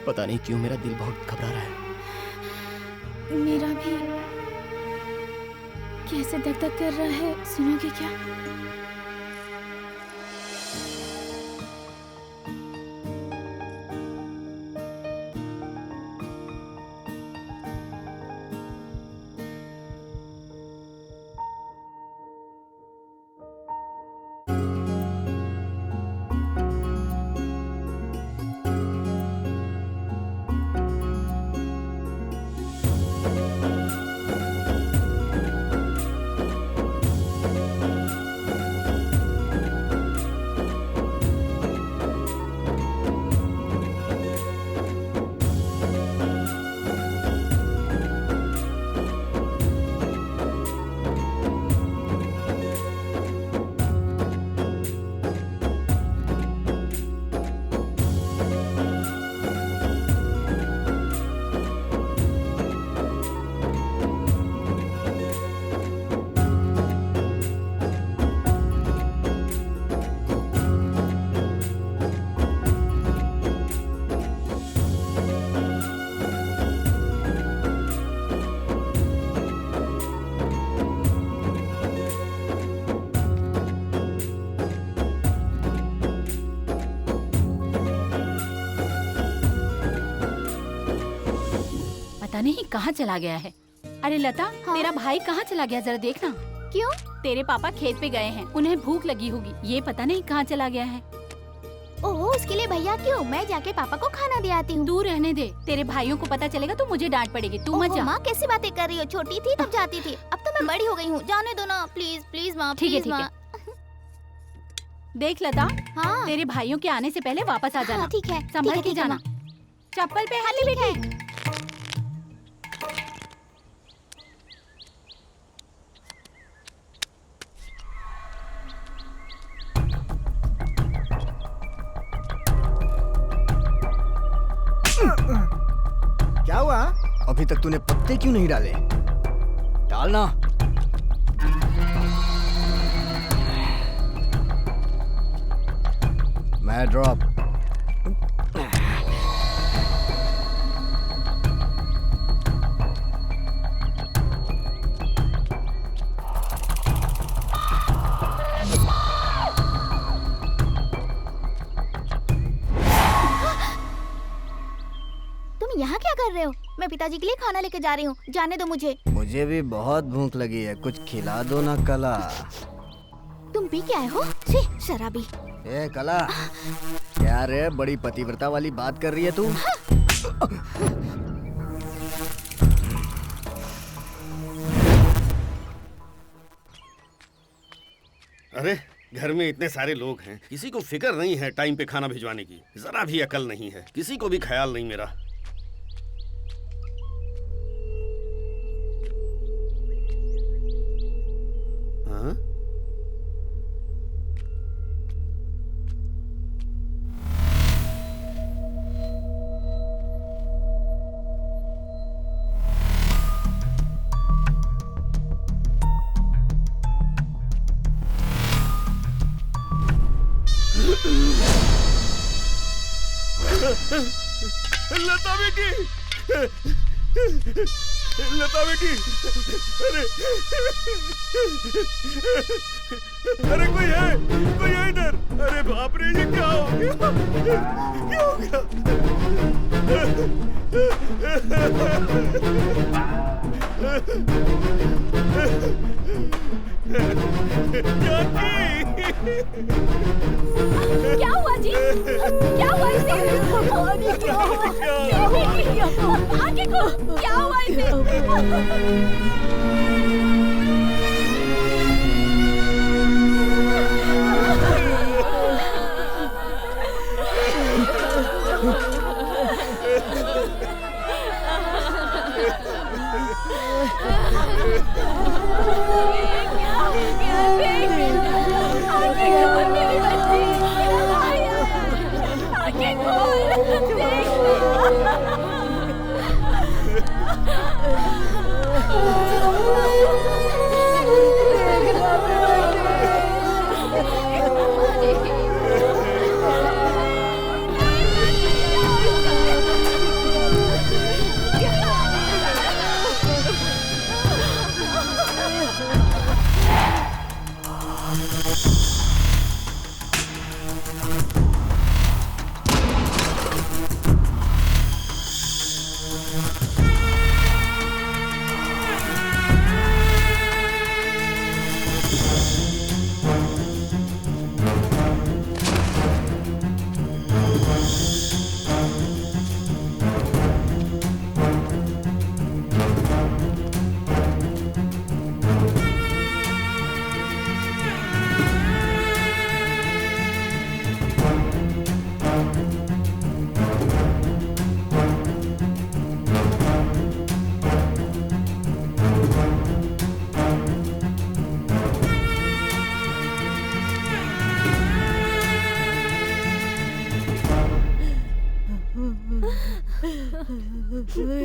पता नहीं क्यों मेरा दिल बहुत घबरा रहा है। मेरा भी। कैसे धक धक कर रहा है, सुनोगे क्या? पता नहीं कहाँ चला गया है। अरे लता, तेरा भाई कहाँ चला गया, जरा देखना। क्यों? तेरे पापा खेत पे गए हैं, उन्हें भूख लगी होगी, ये पता नहीं कहाँ चला गया है। ओह, उसके लिए भैया क्यों? मैं जाके पापा को खाना दे आती हूँ। तू रहने दे, तेरे भाइयों को पता चलेगा तो मुझे डांट पड़ेगी। तू मत जा। माँ कैसी बातें कर रही हो? छोटी थी तब जाती थी, अब तो मैं बड़ी हो गई हूँ। जाने दो ना प्लीज प्लीज माँ। ठीक है प्लीज माँ। देख लता, हाँ तेरे भाइयों के आने से पहले वापस आ जाना। ठीक है, संभल ठीक के है जाना। चप्पल पे हाथ बेटी। क्या हुआ? अभी तक तूने पत्ते क्यों नहीं डाले? डालना। मैं ड्रॉप। यहाँ क्या कर रहे हो? मैं पिताजी के लिए खाना लेके जा रही हूँ, जाने दो मुझे। मुझे भी बहुत भूख लगी है, कुछ खिला दो ना कला। तुम पी के आए हो? छी, शराबी। ए कला, क्या रे बड़ी पतिव्रता वाली बात कर रही है तू? अरे घर में इतने सारे लोग हैं, किसी को फिक्र नहीं है टाइम पे खाना भिजवाने की। जरा भी अकल नहीं है, किसी को भी ख्याल नहीं मेरा। हाँ? लता बेटी, लता बेटी, अरे कोई है इधर? अरे बाप रे, ये क्या हो गया? क्या हो गया? क्या हुआ जी? क्या हुआ इसे? क्या हुआ? आगे को क्या हुआ इसे?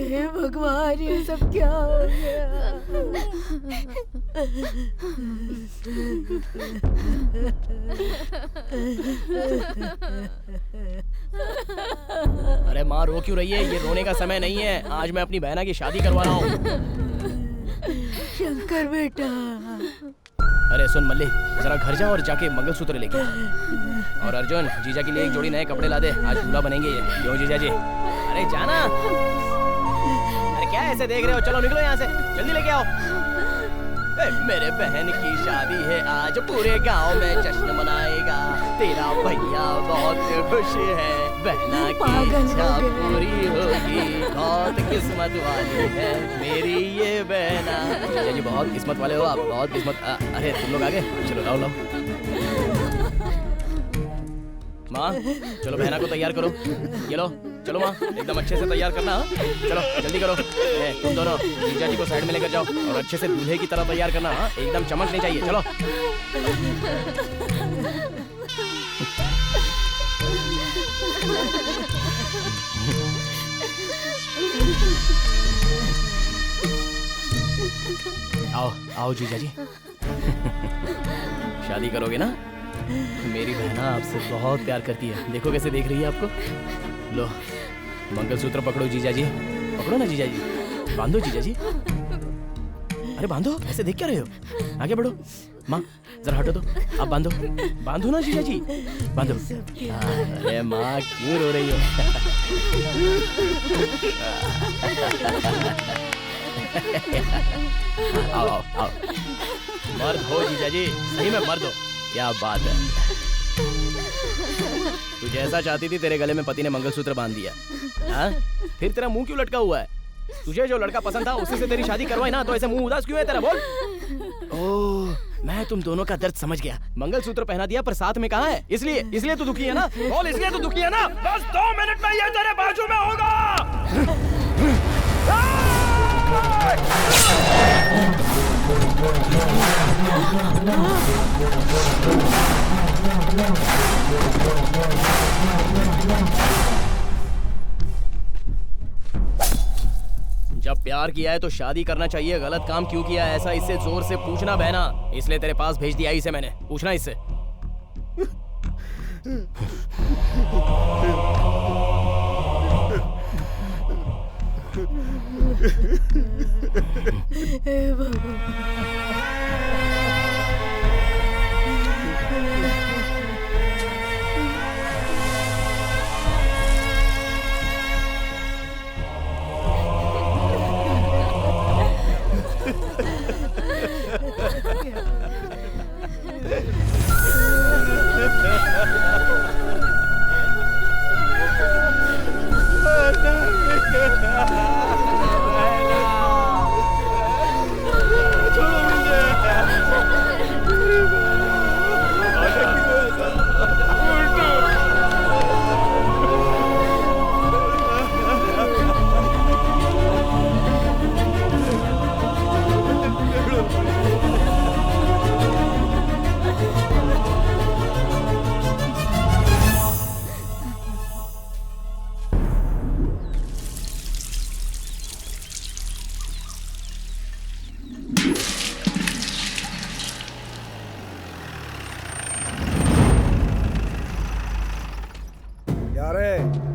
हे भगवान, ये सब क्या हो गया? अरे माँ, रो क्यों रही है? ये रोने का समय नहीं है। आज मैं अपनी बहना की शादी करवा रहा हूँ। शंकर बेटा। अरे सुन मल्ली, जरा घर जा और जाके मंगलसूत्र लेके आ। और अर्जुन, जीजा के लिए एक जोड़ी नए कपड़े ला दे, आज दूल्हा बनेंगे ये। क्यों जीजा जी? अरे जाना। अरे क्या ऐसे देख रहे हो? चलो निकलो यहाँ से, जल्दी लेके आओ। मेरे बहन की शादी है आज, पूरे गांव में जश्न मनाएगा। तेरा भैया बहुत खुश है, बहना की इच्छा पूरी होगी। बहुत किस्मत वाली है मेरी ये बहना। जीजा जी बहुत किस्मत वाले हो आप, बहुत किस्मत। अरे तुम लोग आगे चलो, लाओ लाओ। माँ चलो बहना को तैयार करो। ये लो, चलो माँ एकदम अच्छे से तैयार करना। चलो जल्दी करो। तुम दोनों जीजा जी को साइड में लेकर जाओ और अच्छे से दूल्हे की तरह तैयार करना। एकदम चमकनी चाहिए। चलो आओ आओ जीजा जी। शादी करोगे ना? मेरी बहना आपसे बहुत प्यार करती है, देखो कैसे देख रही है आपको। लो मंगलसूत्र पकड़ो जीजा जी, पकड़ो ना जीजा जी, बांधो जीजा जी। अरे बांधो, ऐसे देख क्या रहे हो? आगे बढ़ो। माँ जरा हटो तो, आप बांधो, बांधो ना जीजा जी, बांधो। अरे माँ क्यों रो रही हो? आओ आओ आओ, मर्द हो जीजा जी, सही में मर्द हो। क्या बात है, तू जैसा चाहती थी तेरे गले में पति ने मंगलसूत्र बांध दिया। हाँ? फिर तेरा मुंह क्यों लटका हुआ है? तुझे जो लड़का पसंद था उसी से तेरी शादी करवाई ना, तो ऐसे मुंह उदास क्यों है तेरा? बोल। ओह मैं तुम दोनों का दर्द समझ गया। मंगलसूत्र पहना दिया पर साथ में कहाँ है? इसलिए तू दुखी है ना? बोल, इसलिए तू दुखी है ना? बस 2 मिनट में ये तेरे बाजू में होगा। जब प्यार किया है तो शादी करना चाहिए, गलत काम क्यों किया है ऐसा इससे जोर से पूछना बहना, इसलिए तेरे पास भेज दिया इसे मैंने, पूछना इससे।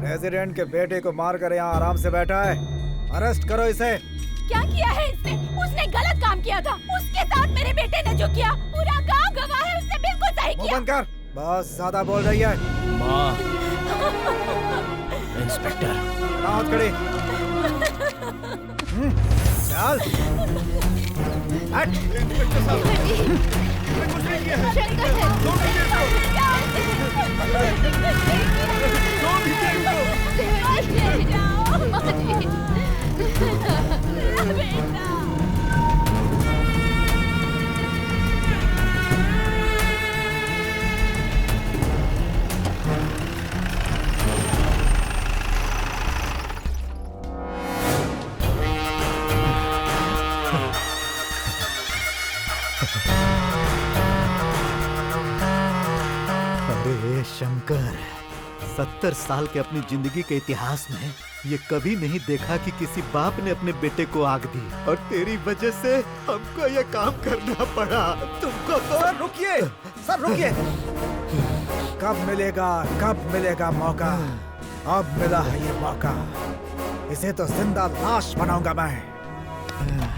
प्रेसिडेंट के बेटे को मारकर यहाँ आराम से बैठा है, अरेस्ट करो इसे। क्या किया है इसने? उसने गलत काम किया था, उसके साथ मेरे बेटे ने जो किया पूरा गांव गवाह है, उसने बिल्कुल सही किया। बंद कर, बहुत ज्यादा बोल रही है। माँ इंस्पेक्टर हाथ खड़ी, चल हट। इंस्पेक्टर साहब कुछ नहीं किया है, अरे शंकर, 70 साल के अपनी जिंदगी के इतिहास में ये कभी नहीं देखा कि किसी बाप ने अपने बेटे को आग दी, और तेरी वजह से हमको ये काम करना पड़ा। तुमको तो सर रुकिए, सर रुकिए। कब मिलेगा मौका? अब मिला है ये मौका, इसे तो जिंदा लाश बनाऊंगा मैं।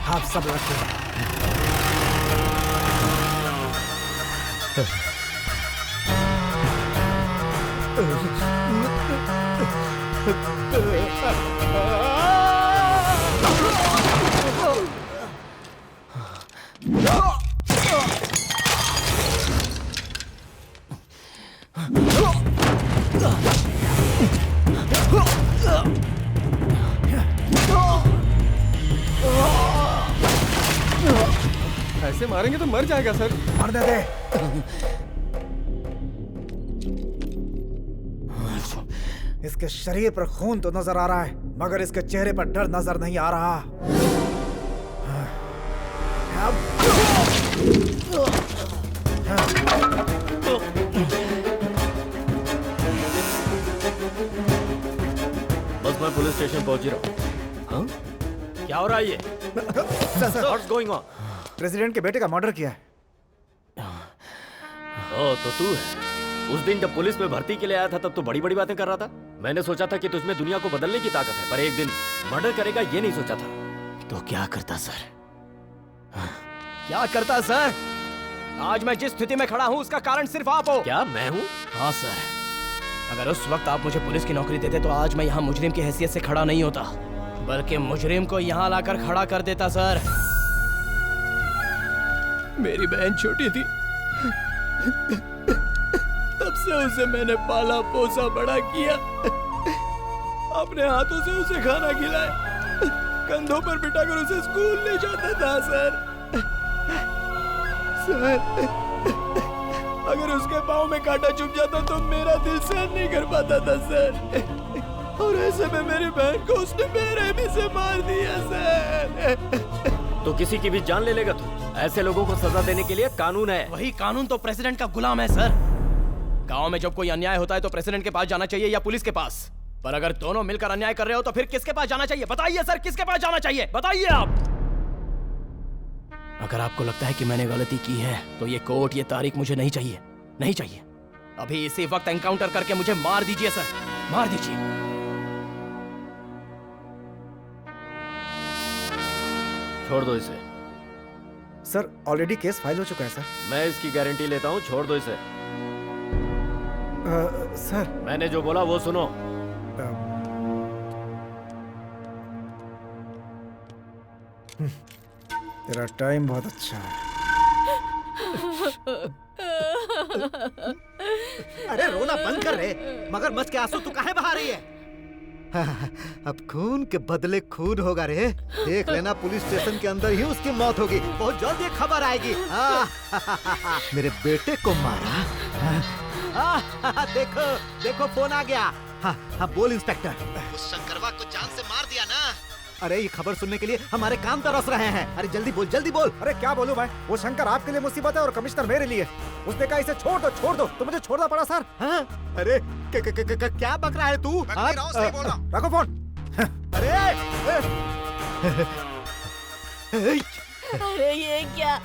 आप सब रखिए। ऐसे मारेंगे तो मर जाएगा सर। मरने दे। इसके शरीर पर खून तो नजर आ रहा है, मगर इसके चेहरे पर डर नजर नहीं आ रहा। बस मैं पुलिस स्टेशन पहुंच ही रहा हूँ। हाँ? क्या हो रहा है ये? What's going on? प्रेसिडेंट के बेटे का मर्डर किया है। ओह, तो तू है। उस दिन जब पुलिस में भर्ती के लिए आया था तब तो बड़ी बड़ी बातें कर रहा था। मैंने सोचा था कि तुझमें दुनिया को बदलने की ताकत है, पर एक दिन मर्डर करेगा ये नहीं सोचा था। तो क्या करता सर? क्या करता सर? आज मैं जिस स्थिति में खड़ा हूँ उसका कारण सिर्फ आप हो। क्या मैं हूँ? हाँ सर, अगर उस वक्त आप मुझे पुलिस की नौकरी देते तो आज मैं यहाँ मुजरिम की हैसियत से खड़ा नहीं होता, बल्कि मुजरिम को यहाँ लाकर खड़ा कर देता। सर, मेरी बहन छोटी थी, तब से उसे मैंने पाला पोसा बड़ा किया, अपने हाथों से उसे खाना खिलाया, कंधों पर बिठाकर उसे स्कूल ले जाता था। सर, अगर उसके पाँव में कांटा चुभ जाता तो मेरा दिल सहन नहीं कर पाता था सर, और ऐसे में मेरी बहन को उसने बेरहमी से मार दिया सर। तो किसी की भी जान ले लेगा तू? ऐसे लोगों को सजा देने के लिए कानून है। वही कानून तो प्रेसिडेंट का गुलाम है सर। गांव में जब कोई अन्याय होता है तो प्रेसिडेंट के पास जाना चाहिए या पुलिस के पास, पर अगर दोनों मिलकर अन्याय कर रहे हो तो फिर किसके पास जाना चाहिए? बताइए सर, किसके पास जाना चाहिए? बताइए आप। अगर आपको लगता है कि मैंने गलती की है तो ये कोर्ट, ये तारीख मुझे नहीं चाहिए, नहीं चाहिए। अभी इसी वक्त एनकाउंटर करके मुझे मार दीजिए सर, मार दीजिए। छोड़ दो इसे। सर, ऑलरेडी केस फाइल हो चुका है सर। मैं इसकी गारंटी लेता हूँ, छोड़ दो इसे। सर, मैंने जो बोला वो सुनो। तेरा टाइम बहुत अच्छा है। अरे रोना बंद कर रे, मगरमच्छ के आंसू तू काहे बहा रही है? अब खून के बदले खून होगा रे। देख लेना, पुलिस स्टेशन के अंदर ही उसकी मौत होगी। बहुत जल्द ये खबर आएगी। मेरे बेटे को मारा। देखो देखो, फोन आ गया। हाँ, बोल इंस्पेक्टर। उस शंकरवा को जान से मार दिया ना? अरे ये खबर सुनने के लिए हमारे कान तरस रहे हैं। अरे जल्दी बोल, जल्दी बोल। अरे क्या बोलूं मैं? वो शंकर आपके लिए मुसीबत है और कमिश्नर मेरे लिए। उसने कहा इसे छोड़ दो, तो मुझे छोड़ना पड़ा सर। हाँ? अरे क्या बक रहा है तू? रखो फोन। अरे ये क्या?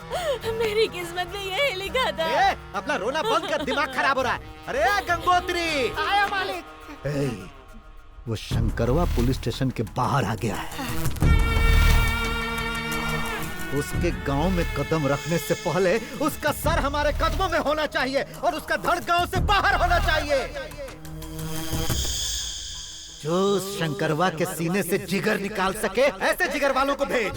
मेरी किस्मत में यही लिखा था। अपना रोना बंद कर, दिमाग खराब हो रहा है। अरे गंगोत्री, आया मालिक। वो शंकरवा पुलिस स्टेशन के बाहर आ गया है। उसके गांव में कदम रखने से पहले उसका सर हमारे कदमों में होना चाहिए और उसका धड़ गांव से बाहर होना चाहिए। जो उस शंकरवा के सीने से जिगर निकाल सके, ऐसे जिगर वालों को भेज।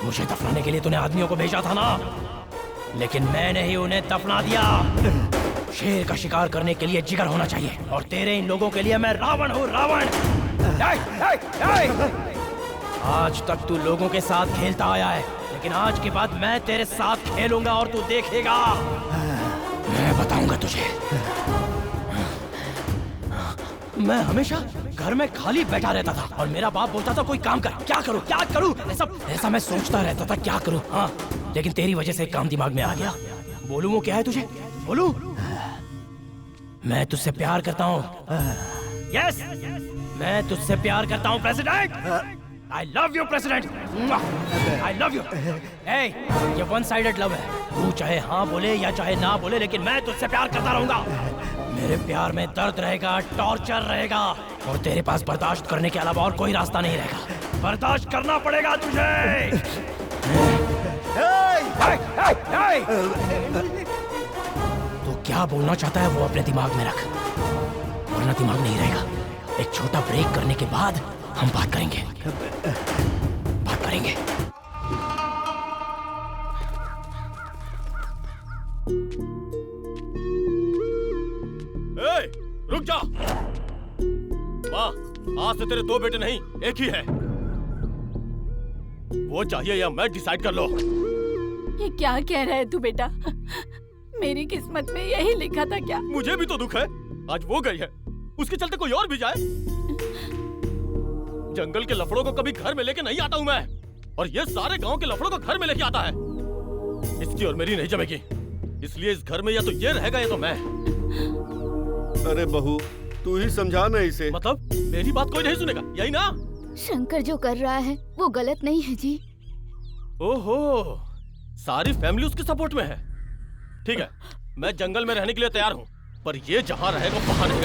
मुझे दफनाने के लिए तूने आदमियों को भेजा था ना, लेकिन मैंने ही उन्हें दफना दिया। शेर का शिकार करने के लिए जिगर होना चाहिए, और तेरे इन लोगों के लिए मैं रावण हूँ, रावण। आज तक तू लोगों के साथ खेलता आया है, लेकिन आज के बाद मैं तेरे साथ खेलूंगा और तू देखेगा। मैं बताऊंगा तुझे। मैं हमेशा घर में खाली बैठा रहता था और मेरा बाप बोलता था कोई काम कर। क्या करूं, क्या करूं, ऐसा मैं सोचता रहता था क्या करूं। हाँ, लेकिन तेरी वजह से एक काम दिमाग में आ गया। बोलूं वो क्या है तुझे? बोलूं? मैं तुझसे प्यार करता हूँ। यस, मैं तुझसे प्यार करता हूँ president. I love you, president. I love you। Hey, ये वन साइडेड लव है। तू चाहे हाँ बोले या चाहे ना बोले, लेकिन मैं तुझसे प्यार करता रहूंगा। मेरे प्यार में दर्द रहेगा, टॉर्चर रहेगा, और तेरे पास बर्दाश्त करने के अलावा और कोई रास्ता नहीं रहेगा। बर्दाश्त करना पड़ेगा तुझे। तो क्या बोलना चाहता है वो अपने दिमाग में रख, वरना दिमाग नहीं रहेगा। एक छोटा ब्रेक करने के बाद हम बात करेंगे। रुक जा। माँ, आज से तेरे दो बेटे नहीं, एक ही है। वो चाहिए या मैं डिसाइड कर लो। ये क्या कह रहा है तू बेटा? मेरी किस्मत में यही लिखा था क्या? मुझे भी तो दुख है। आज वो गई है, उसके चलते कोई और भी जाए। जंगल के लफड़ों को कभी घर में लेके नहीं आता हूँ मैं, और ये सारे गांव के लफड़ों को घर में लेके आता है। इसकी और मेरी नहीं जमेगी, इसलिए इस घर में या तो ये रहेगा या तो मैं। अरे बहू, तू ही समझा ना इसे। मतलब मेरी बात कोई नहीं सुनेगा, यही ना? शंकर जो कर रहा है वो गलत नहीं है जी। ओहो, सारी फैमिली उसके सपोर्ट में है। ठीक है, मैं जंगल में रहने के लिए तैयार हूँ, पर ये जहाँ रहेगा वहाँ नहीं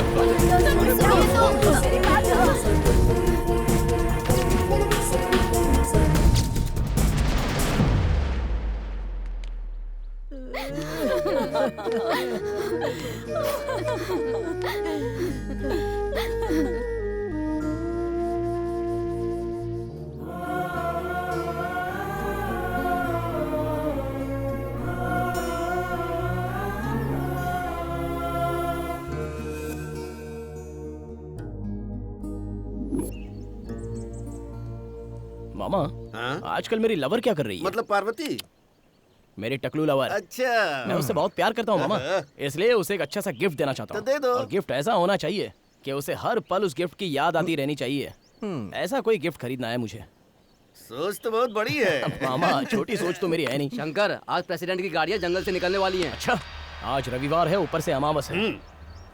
मामा, आजकल मेरी लवर क्या कर रही है? मतलब पार्वती? मेरी टकलू लवर। अच्छा। मैं उससे बहुत प्यार करता हूँ मामा, इसलिए उसे एक अच्छा सा गिफ्ट देना चाहता हूँ। तो दे दो। और गिफ्ट ऐसा होना चाहिए कि उसे हर पल उस गिफ्ट की याद आती रहनी चाहिए। ऐसा कोई गिफ्ट खरीदना है मुझे। सोच तो बहुत बड़ी है। मामा, छोटी सोच तो मेरी है नहीं। शंकर, आज प्रेसिडेंट की गाड़ियाँ जंगल से निकलने वाली हैं। अच्छा, आज रविवार है, ऊपर से अमावस है।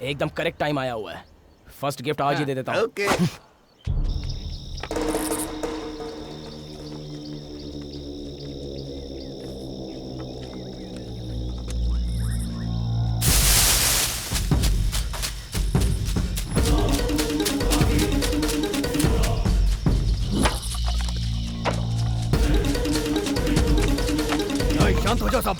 एकदम करेक्ट टाइम आया हुआ है। फर्स्ट गिफ्ट आज ही दे देता हूँ। ओके। शांत हो जाओ सब।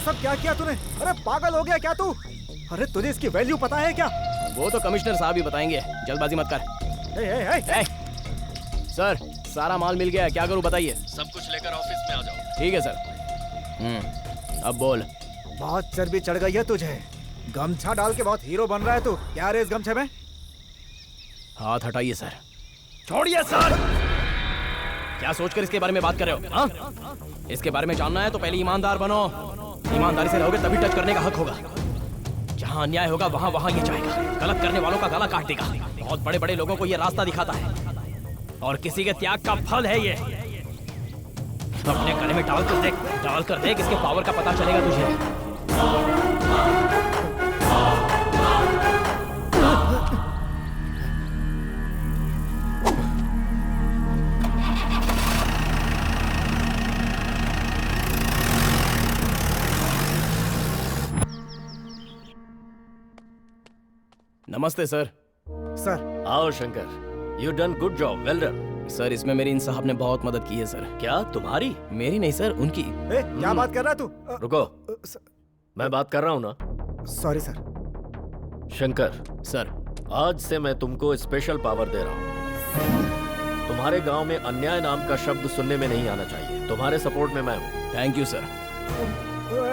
सब क्या किया तूने? अरे पागल हो गया क्या तू? अरे तुझे इसकी वैल्यू पता है क्या? वो तो कमिश्नर साहब ही बताएंगे, जल्दबाजी मत कर। सर सारा माल मिल गया है, क्या करूं बताइए? सब कुछ लेकर ऑफिस में आ जाओ। ठीक है सर। अब बोल। बहुत चर्बी चढ़ गई है तुझे। गमछा डाल के बहुत हीरो बन रहा है तू। क्या रे इस गमछे में? हाथ हटाइए सर। छोड़िए सर। क्या सोचकर इसके बारे में बात कर रहे हो? हाँ? इसके बारे में जानना है तो पहले ईमानदार बनो। ईमानदारी से रहोगे तभी टच करने का हक होगा। जहाँ अन्याय होगा वहाँ वहाँ ये जाएगा। गलत करने वालों का गला काट देगा। बहुत बड़े बड़े लोगों को ये रास्ता दिखाता है और किसी के त्याग का फल है ये। अपने गले में डाल कर देख इसके पावर का पता चलेगा तुझे। नमस्ते सर। सर आओ Shankar, you done good job, well done. Sir इसमें मेरी इन साहब ने बहुत मदद की है सर। क्या तुम्हारी? मेरी नहीं सर, उनकी। क्या बात कर रहा है तू? रुको, मैं बात कर रहा हूँ ना। Sorry sir. शंकर सर, आज से मैं तुमको स्पेशल पावर दे रहा हूँ। तुम्हारे गांव में अन्याय नाम का शब्द सुनने में नहीं आना चाहिए। तुम्हारे सपोर्ट में मैं हूँ। Thank you sir.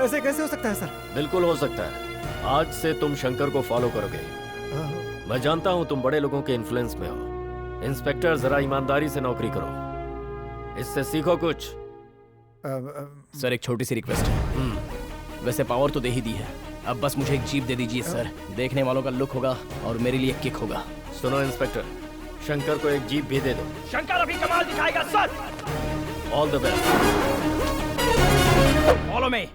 ऐसे कैसे हो सकता है सर? बिल्कुल हो सकता है। आज से तुम शंकर को फॉलो करोगे। मैं जानता हूँ तुम बड़े लोगों के इन्फ्लुएंस में हो। इंस्पेक्टर जरा ईमानदारी से नौकरी करो, इससे सीखो कुछ। सर एक छोटी सी रिक्वेस्ट है। वैसे पावर तो दे ही दी है, अब बस मुझे एक जीप दे दीजिए सर। देखने वालों का लुक होगा और मेरे लिए किक होगा। सुनो इंस्पेक्टर, शंकर को एक जीप भी दे दो। शंकर अभी कमाल दिखाएगा sir. All the best. Follow me.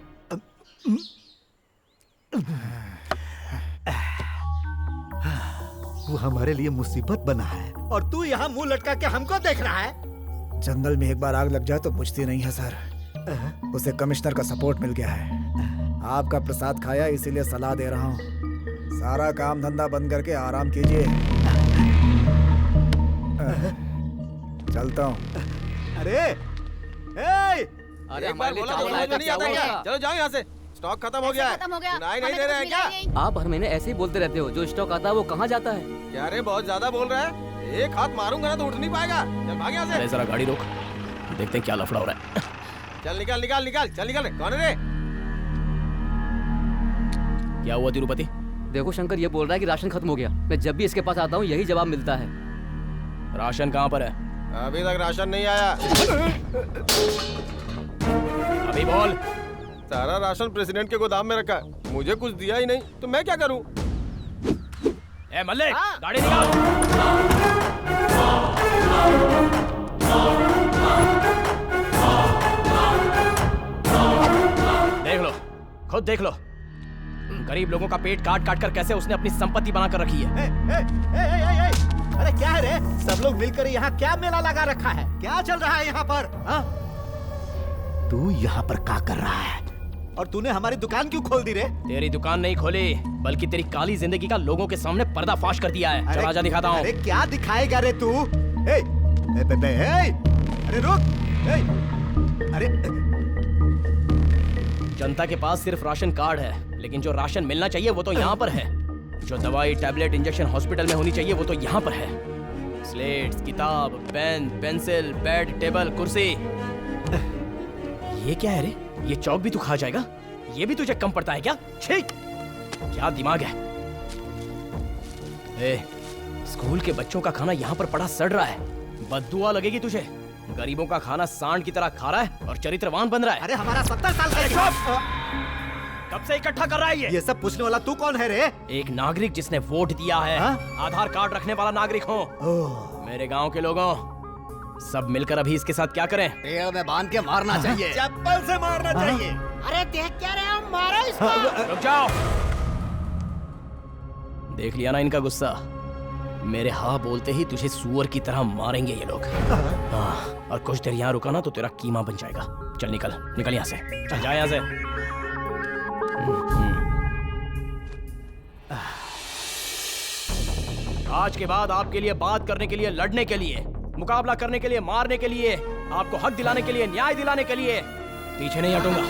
वो हमारे लिए मुसीबत बना है और तू यहाँ मुंह लटका के हमको देख रहा है। जंगल में एक बार आग लग जाए तो बुझती नहीं है सर। उसे कमिश्नर का सपोर्ट मिल गया है। आपका प्रसाद खाया इसीलिए सलाह दे रहा हूँ। सारा काम धंधा बंद करके आराम कीजिए। चलता हूँ। अरे एक बार बोला तो समझ में नहीं आता क्या? चलो जाओ यहाँ से, स्टॉक खत्म हो गया है। सुनाई नहीं दे रहे हैं क्या? आप हर महीने ऐसे ही बोलते रहते हो। जो स्टॉक आता है वो कहाँ जाता है? क्या रे बहुत ज्यादा बोल रहा है? एक हाथ मारूंगा ना तो उठ नहीं पाएगा। चल भाग यहाँ से। अरे जरा गाड़ी रोक, देखते हैं क्या लफड़ा हो रहा है। चल निकाल निकाल निकाल, चल निकाल। कौन है रे? क्या हुआ तिरुपति? देखो शंकर ये बोल रहा है कि राशन खत्म हो गया। मैं जब भी इसके पास आता हूँ यही जवाब मिलता है। राशन कहाँ पर है? अभी तक राशन नहीं आया। अभी बोल। सारा राशन प्रेसिडेंट के गोदाम में रखा है, मुझे कुछ दिया ही नहीं तो मैं क्या करूं? ए मल्लिक, गाड़ी निकाल। देख लो, खुद देख लो, गरीब लोगों का पेट काट काट कर कैसे उसने अपनी संपत्ति बनाकर रखी है। अरे क्या है रे? सब लोग मिलकर यहाँ क्या मेला लगा रखा है? क्या चल रहा है यहाँ पर? तू यहाँ पर क्या कर रहा है? और तूने हमारी दुकान क्यों खोल दी रे? तेरी दुकान नहीं खोली, बल्कि तेरी काली जिंदगी का लोगों के सामने पर्दाफाश कर दिया है। चला जा दिखाता हूँ। अरे क्या दिखाएगा रे तू? अरे रुक! अरे जनता के पास सिर्फ राशन कार्ड है, लेकिन जो राशन मिलना चाहिए वो तो यहाँ पर है। जो दवाई, टैबलेट, इंजेक्शन हॉस्पिटल में होनी चाहिए वो तो यहाँ पर है। स्लेट्स, किताब, पेन, पेंसिल, बेड, टेबल, कुर्सी। ये क्या है रे? ये चौक भी तू खा जाएगा? ये भी तुझे कम पड़ता है क्या? ठीक, क्या दिमाग है? ए, स्कूल के बच्चों का खाना यहाँ पर पड़ा सड़ रहा है, बददुआ लगेगी तुझे। गरीबों का खाना सांड की तरह खा रहा है और चरित्रवान बन रहा है। अरे हमारा 70 साल का कब से इकट्ठा कर रहा है ये सब पूछने वाला तू कौन है रे? एक नागरिक जिसने वोट दिया है। आधार कार्ड रखने वाला नागरिक हूँ। मेरे गांव के लोगों, सब मिलकर अभी इसके साथ क्या करें? पेड़ में बांध के मारना चाहिए। चप्पल से मारना चाहिए। अरे देख क्या रहे हो? मारो इसको। रुक जाओ। देख लिया ना इनका गुस्सा? मेरे हाँ बोलते ही तुझे सुअर की तरह मारेंगे ये लोग। और कुछ देर यहाँ रुका ना तो तेरा कीमा बन जाएगा। चल निकल, निकल यहाँ से। चल जा यहाँ से। आज के बाद आपके लिए बात करने के लिए, लड़ने के लिए, मुकाबला करने के लिए, मारने के लिए, आपको हक दिलाने के लिए, न्याय दिलाने के लिए पीछे नहीं हटूंगा।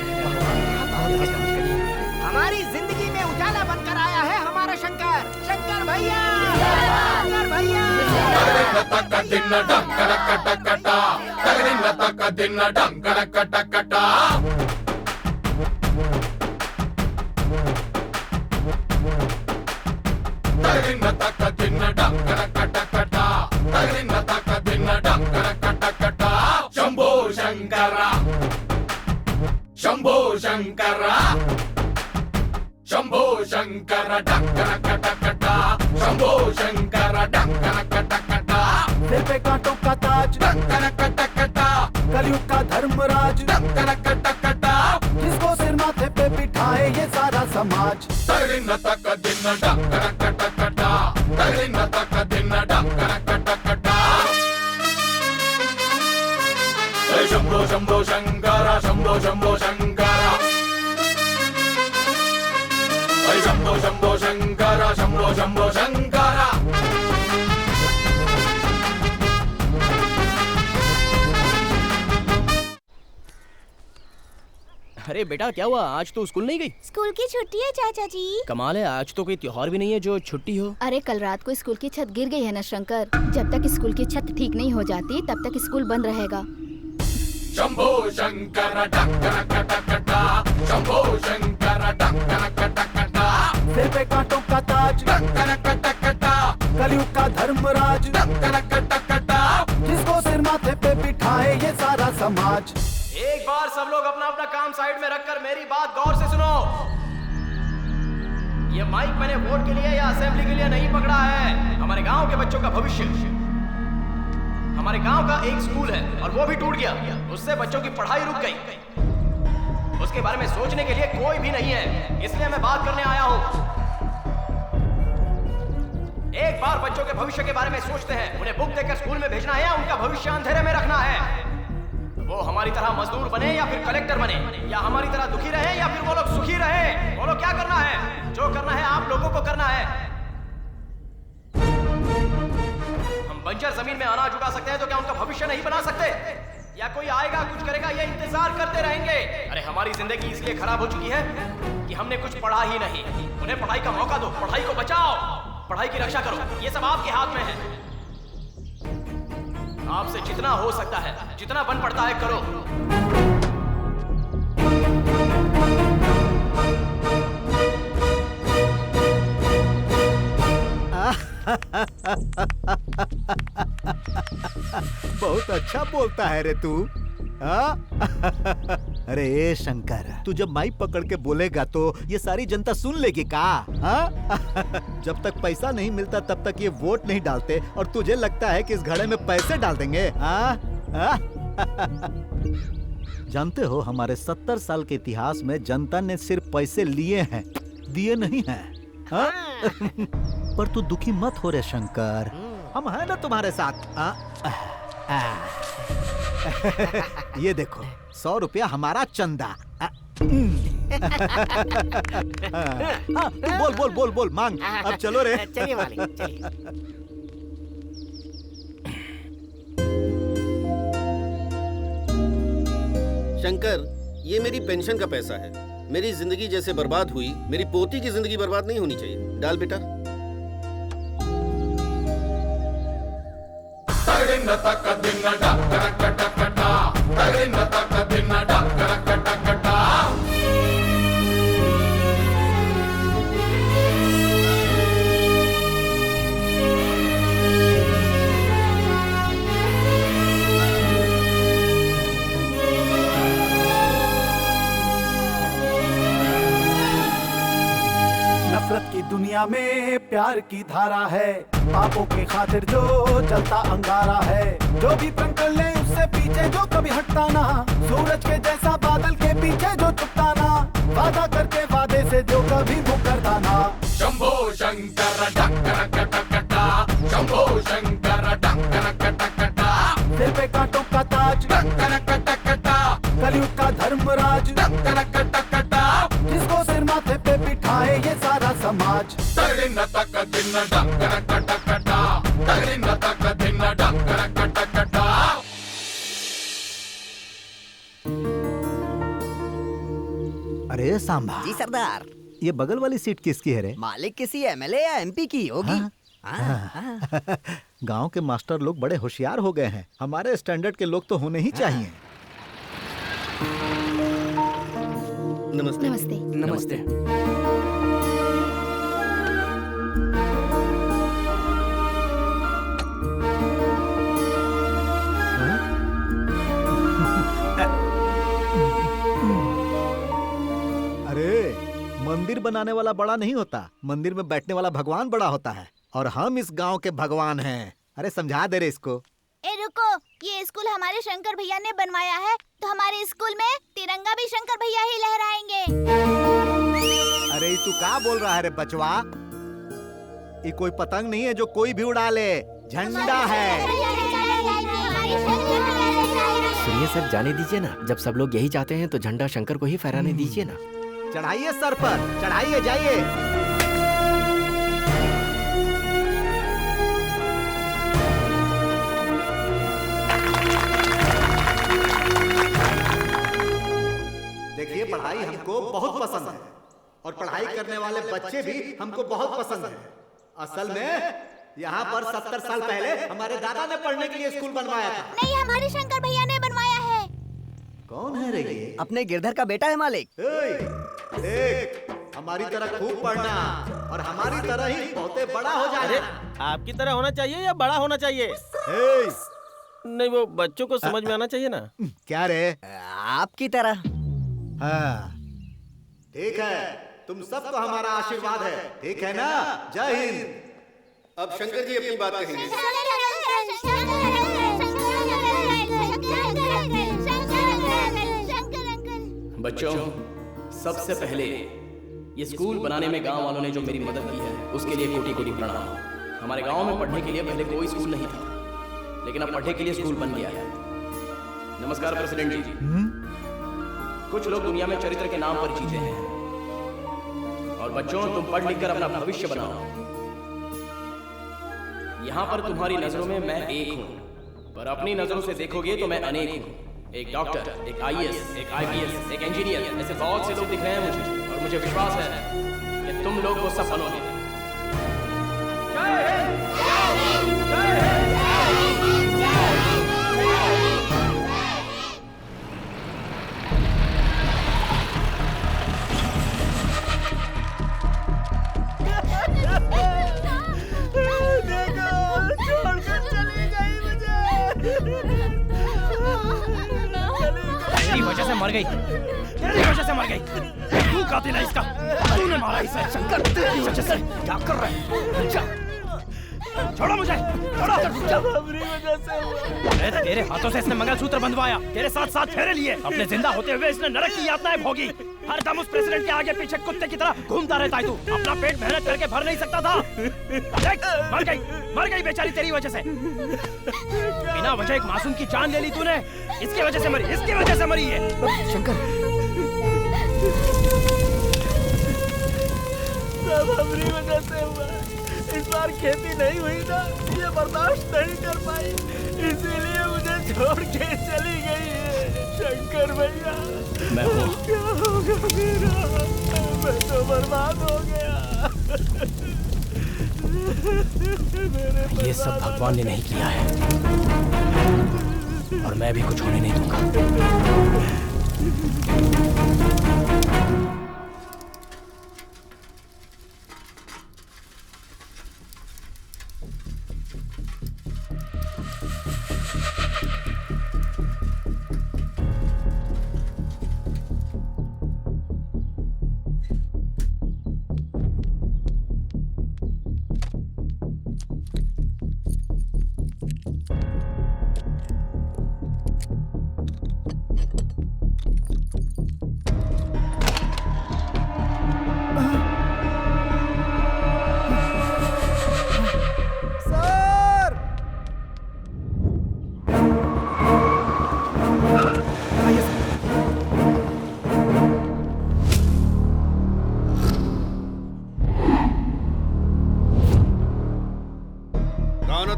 हमारी जिंदगी में उजाला बनकर आया है हमारा शंकर। शंकर भैया, शंकर भैया। शंभो शंकरा, शंभो शंकरा, शंभो शंकरा डंकरा कटा कटा, शंभो शंकरा डंकरा कटा कटा। सिर पे कांटों का ताज, डंकरा कटा कटा, कलयुग का धर्मराज, डंकरा कटा कटा, जिसको सिर माथे पे बिठाए ये सारा समाज। तगड़िन्नता का दिन डंकरा कटा कटा, तगड़िन्नता का दिन डंकरा कटा कटा। शंभो शंभो शंकरा, शंभो शंभो शंकरा, शंभो शंभो शंकरा, शंभो शंभो शंकरा। अरे बेटा क्या हुआ, आज तो स्कूल नहीं गई? स्कूल की छुट्टी है चाचा जी। कमाल है, आज तो कोई त्योहार भी नहीं है जो छुट्टी हो। अरे कल रात को स्कूल की छत गिर गई है ना शंकर। जब तक स्कूल की छत ठीक नहीं हो जाती तब तक स्कूल बंद रहेगा। शंभो शंकरा डंकरा कटा कटा, शंभो शंकरा डंकरा कटा कटा। सिर पे कांटों का ताज, डंकरा कटा कटा, कलयुग का धर्मराज, डंकरा कटा कटा, जिसको सिर माथे पे बिठाए ये सारा समाज। एक बार सब लोग अपना अपना काम साइड में रखकर मेरी बात गौर से सुनो। ये माइक मैंने वोट के लिए या असेंबली के लिए नहीं पकड़ा है। हमारे गांव के बच्चों का भविष्य। हमारे गांव का एक स्कूल है और वो भी टूट गया, उससे बच्चों की पढ़ाई रुक गई। उसके बारे में सोचने के लिए कोई भी नहीं है, इसलिए मैं बात करने आया हूं। एक बार बच्चों के भविष्य के बारे में सोचते हैं, उन्हें बुक देकर स्कूल में भेजना है या उनका भविष्य अंधेरे में रखना है। वो हमारी तरह मजदूर बने या फिर कलेक्टर बने, या हमारी तरह दुखी रहे या फिर वो लोग सुखी रहे। बोलो क्या करना है? जो करना है आप लोगों को करना है। हम बंजर जमीन में अनाज उगा सकते हैं तो क्या उनका भविष्य नहीं बना सकते? या कोई आएगा कुछ करेगा, ये इंतजार करते रहेंगे? अरे हमारी जिंदगी इसलिए खराब हो चुकी है कि हमने कुछ पढ़ा ही नहीं। उन्हें पढ़ाई का मौका दो, पढ़ाई को बचाओ, पढ़ाई की रक्षा करो। ये सब आपके हाथ में है। आपसे जितना हो सकता है, जितना बन पड़ता है करो। बहुत अच्छा बोलता है रे तू। अरे ए शंकर, तू जब माइक पकड़ के बोलेगा तो ये सारी जनता सुन लेगी का? जब तक पैसा नहीं मिलता तब तक ये वोट नहीं डालते, और तुझे लगता है कि इस घड़े में पैसे डाल देंगे? जानते हो हमारे 70 साल के इतिहास में जनता ने सिर्फ पैसे लिए हैं, दिए नहीं हैं। पर तू दुखी मत हो रे शंकर, हम हैं ना तुम्हारे साथ। ये देखो 100 रुपया हमारा चंदा। बोल बोल बोल बोल मांग। अब चलो रे। चलिए मालिक, चलिए। शंकर, ये मेरी पेंशन का पैसा है। मेरी जिंदगी जैसे बर्बाद हुई, मेरी पोती की जिंदगी बर्बाद नहीं होनी चाहिए। डाल बेटा। तगड़िन्नता का दिन डंकरा कटा कटा, तगड़िन्नता का दिन डंकरा कटा कटा। नफरत की दुनिया में प्यार की धारा है, पापों की खातिर जो जलता अंगारा है। जो भी प्रण कर ले उससे पीछे जो कभी हटता ना, सूरज के जैसा बादल के पीछे जो छुपता ना, वादा करके वादे से जो कभी मुकरता ना। शंभो शंकर डंकरा कटा कटा, शंभो शंकर डंकरा कटा कटा। सिर पे कांटों का ताज, डंकरा कटा कटा, कलयुग का धर्मराज, डंकरा कटा कटा, जिसको सिर माथे पे बिठाए ये सारा समाज। तगड़िन्नता का दिन डंकरा कटा कटा, तगड़िन्नता का दिन डंकरा कटा कटा। अरे अरे सांभा। जी सरदार। ये बगल वाली सीट किसकी है रे? मालिक किसी एमएलए या एमपी की होगी। गांव के मास्टर लोग बड़े होशियार हो गए हैं। हमारे स्टैंडर्ड के लोग तो होने ही चाहिए। नमस्ते। नमस्ते। नमस्ते। अरे मंदिर बनाने वाला बड़ा नहीं होता, मंदिर में बैठने वाला भगवान बड़ा होता है। और हम इस गांव के भगवान हैं। अरे समझा दे रे इसको। ए रुको, ये स्कूल हमारे शंकर भैया ने बनवाया है, तो हमारे स्कूल में तिरंगा भी शंकर भैया ही लहराएंगे। अरे तू क्या बोल रहा है रे बचवा? ये कोई पतंग नहीं है जो कोई भी उड़ा ले, झंडा है। सुनिए सर, जाने दीजिए ना। जब सब लोग यही चाहते हैं तो झंडा शंकर को ही फहराने दीजिए ना। चढ़ाइए सर पर, चढ़ाइए, जाइए। देखिए पढ़ाई हमको बहुत पसंद है और पढ़ाई करने वाले बच्चे भी हमको बहुत पसंद है। असल में यहाँ पर 70 साल पहले हमारे दादा ने पढ़ने के लिए स्कूल बनवाया था। नहीं, हमारे शंकर भैया ने बनवाया है। कौन है रे ये? अपने गिरधर का बेटा है मालिक। देख, हमारी तरह खूब पढ़ना और हमारी तरह ही बहुते बड़ा हो जाना। आपकी तरह होना चाहिए या बड़ा होना चाहिए? नहीं, वो बच्चों को समझ में आना चाहिए ना। क्या रे? आपकी तरह। हाँ ठीक है, तुम सबको हमारा आशीर्वाद है, ठीक है ना? जय हिंद। अब शंकर जी अपनी बात कहेंगे। बच्चों, सबसे पहले ये स्कूल बनाने में गांव वालों ने जो मेरी मदद की है उसके लिए कोटि कोटि प्रणाम। हमारे गांव में पढ़ने के लिए पहले कोई स्कूल नहीं था, लेकिन अब पढ़ने के लिए स्कूल बन गया है। नमस्कार प्रेसिडेंट जी। कुछ लोग दुनिया में चरित्र के नाम पर जीते हैं, और बच्चों तुम पढ़ लिख कर अपना भविष्य बनाओ। यहाँ पर तुम्हारी नजरों में मैं एक हूँ, पर अपनी नजरों से देखोगे तो मैं अनेक हूँ। एक डॉक्टर, एक आईएएस, एक आईपीएस, एक इंजीनियर, ऐसे बहुत से लोग दिख रहे हैं मुझे, और मुझे विश्वास है कि तुम लोग वो सब बनोगे। जय हिंद! जय हिंद! जय हिंद! तेरी वजह से मर गई, तेरी वजह से मर गई। तू कातिल है इसका, तूने मारा इसे। शंकर, तेरी वजह से। क्या कर रहा है? छोड़ो मुझे, छोड़ो। तेरे हाथों से इसने मंगलसूत्र बंधवाया, तेरे साथ साथ फेरे लिए। अपने जिंदा होते हुए इसने नरक की यातनाएं भोगी। हर दम उस प्रेसिडेंट के आगे पीछे कुत्ते की तरह घूमता रहता है तू। अपना पेट मेहनत करके भर नहीं सकता था। देख, मर गई बेचारी तेरी वजह से। बिना वजह एक मासूम की जान ले ली तूने। इसकी वजह से मरी, इसकी वजह से मरी है। शंकर, सब हमारी वजह से हुआ। इस बार खेती नहीं हुई ना, ये बर्दाश्त नहीं कर पाई, इसीलिए मुझे छोड़ के चली गई है। शंकर भैया, मैं हूँ। क्या होगा मेरा? मैं तो बर्बाद हो गया। ये सब भगवान ने नहीं किया है, और मैं भी कुछ होने नहीं दूंगा।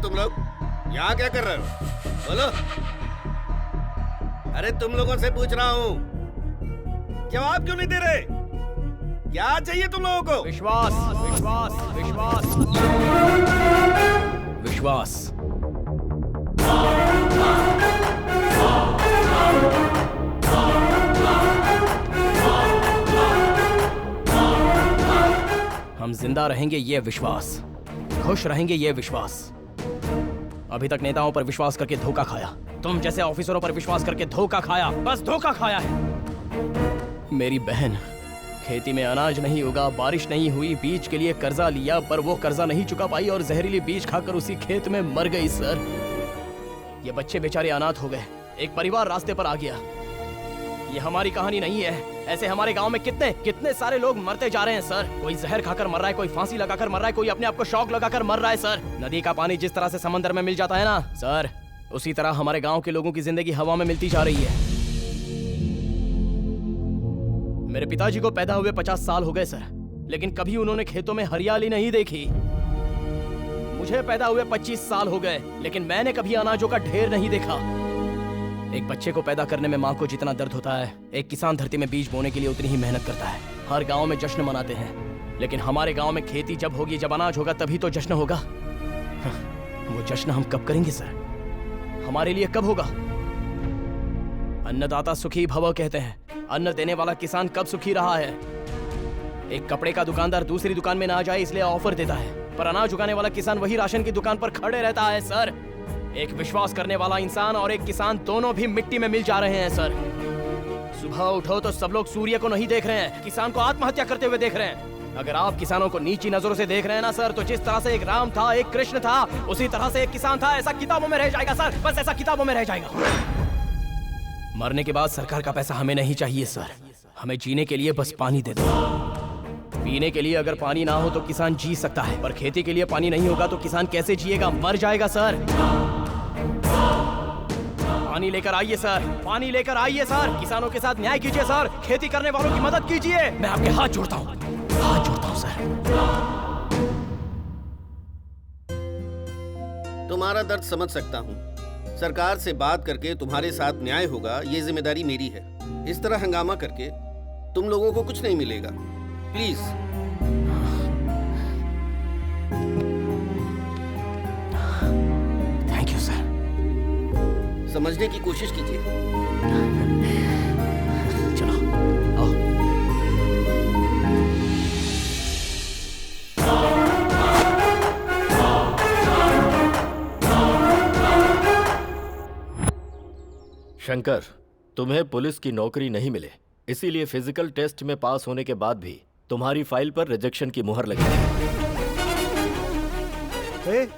तुम लोग यहाँ क्या कर रहे हो? बोलो। अरे तुम लोगों से पूछ रहा हूँ, जवाब क्यों नहीं दे रहे? क्या चाहिए तुम लोगों को? विश्वास, विश्वास, विश्वास, विश्वास। हम जिंदा रहेंगे ये विश्वास, खुश रहेंगे ये विश्वास। अभी तक नेताओं पर विश्वास करके धोखा खाया, तुम जैसे ऑफिसरों पर विश्वास करके धोखा खाया, बस धोखा खाया है। मेरी बहन, खेती में अनाज नहीं उगा, बारिश नहीं हुई, बीज के लिए कर्जा लिया पर वो कर्जा नहीं चुका पाई और जहरीली बीज खाकर उसी खेत में मर गई। सर, ये बच्चे बेचारे अनाथ हो गए, एक परिवार रास्ते पर आ गया। ये हमारी कहानी नहीं है, ऐसे हमारे गांव में कितने सारे लोग मरते जा रहे हैं सर। कोई जहर खाकर मर रहा है, कोई फांसी लगाकर मर रहा है, कोई अपने आप को शॉक लगाकर मर रहा है सर। नदी का पानी जिस तरह से समंदर में मिल जाता है ना सर, उसी तरह हमारे गांव के लोगों की जिंदगी हवा में मिलती जा रही है। मेरे पिताजी को पैदा हुए 50 साल हो गए सर, लेकिन कभी उन्होंने खेतों में हरियाली नहीं देखी। मुझे पैदा हुए 25 साल हो गए, लेकिन मैंने कभी अनाजों का ढेर नहीं देखा। एक बच्चे को पैदा करने में माँ को जितना दर्द होता है, एक किसान धरती में बीज बोने के लिए उतनी ही मेहनत करता है। हर गांव में जश्न मनाते हैं, लेकिन हमारे गांव में खेती जब होगी, जब अनाज होगा, तभी तो जश्न होगा। वो जश्न हम कब करेंगे सर? हमारे लिए कब होगा? अन्नदाता सुखी भव कहते हैं, अन्न देने वाला किसान कब सुखी रहा है? एक कपड़े का दुकानदार दूसरी दुकान में ना जाए इसलिए ऑफर देता है, पर अनाज उगाने वाला किसान वही राशन की दुकान पर खड़े रहता है सर। एक विश्वास करने वाला इंसान और एक किसान दोनों भी मिट्टी में मिल जा रहे हैं सर। सुबह उठो तो सब लोग सूर्य को नहीं देख रहे हैं, किसान को आत्महत्या करते हुए देख रहे हैं। अगर आप किसानों को नीची नजरों से देख रहे हैं ना सर, तो जिस तरह से एक राम था, एक कृष्ण था, उसी तरह से एक किसान था। ऐसा किताबों में रह जाएगा सर, बस ऐसा किताबों में रह जाएगा। मरने के बाद सरकार का पैसा हमें नहीं चाहिए सर, हमें जीने के लिए बस पानी दे दो। पीने के लिए अगर पानी ना हो तो किसान जी सकता है, पर खेती के लिए पानी नहीं होगा तो किसान कैसे जिएगा? मर जाएगा सर। पानी लेकर आइए सर, पानी लेकर आइए सर, किसानों के साथ न्याय कीजिए सर, खेती करने वालों की मदद कीजिए। मैं आपके हाथ जोड़ता हूँ, हाथ जोड़ता हूँ सर। तुम्हारा दर्द समझ सकता हूँ। सरकार से बात करके तुम्हारे साथ न्याय होगा, ये जिम्मेदारी मेरी है। इस तरह हंगामा करके तुम लोगों को कुछ नहीं मिलेगा। Please thank you sir. समझने की कोशिश कीजिए। चलो आओ। शंकर, तुम्हें पुलिस की नौकरी नहीं मिले, इसीलिए फिजिकल टेस्ट में पास होने के बाद भी तुम्हारी फाइल पर रिजेक्शन की मुहर लगी है।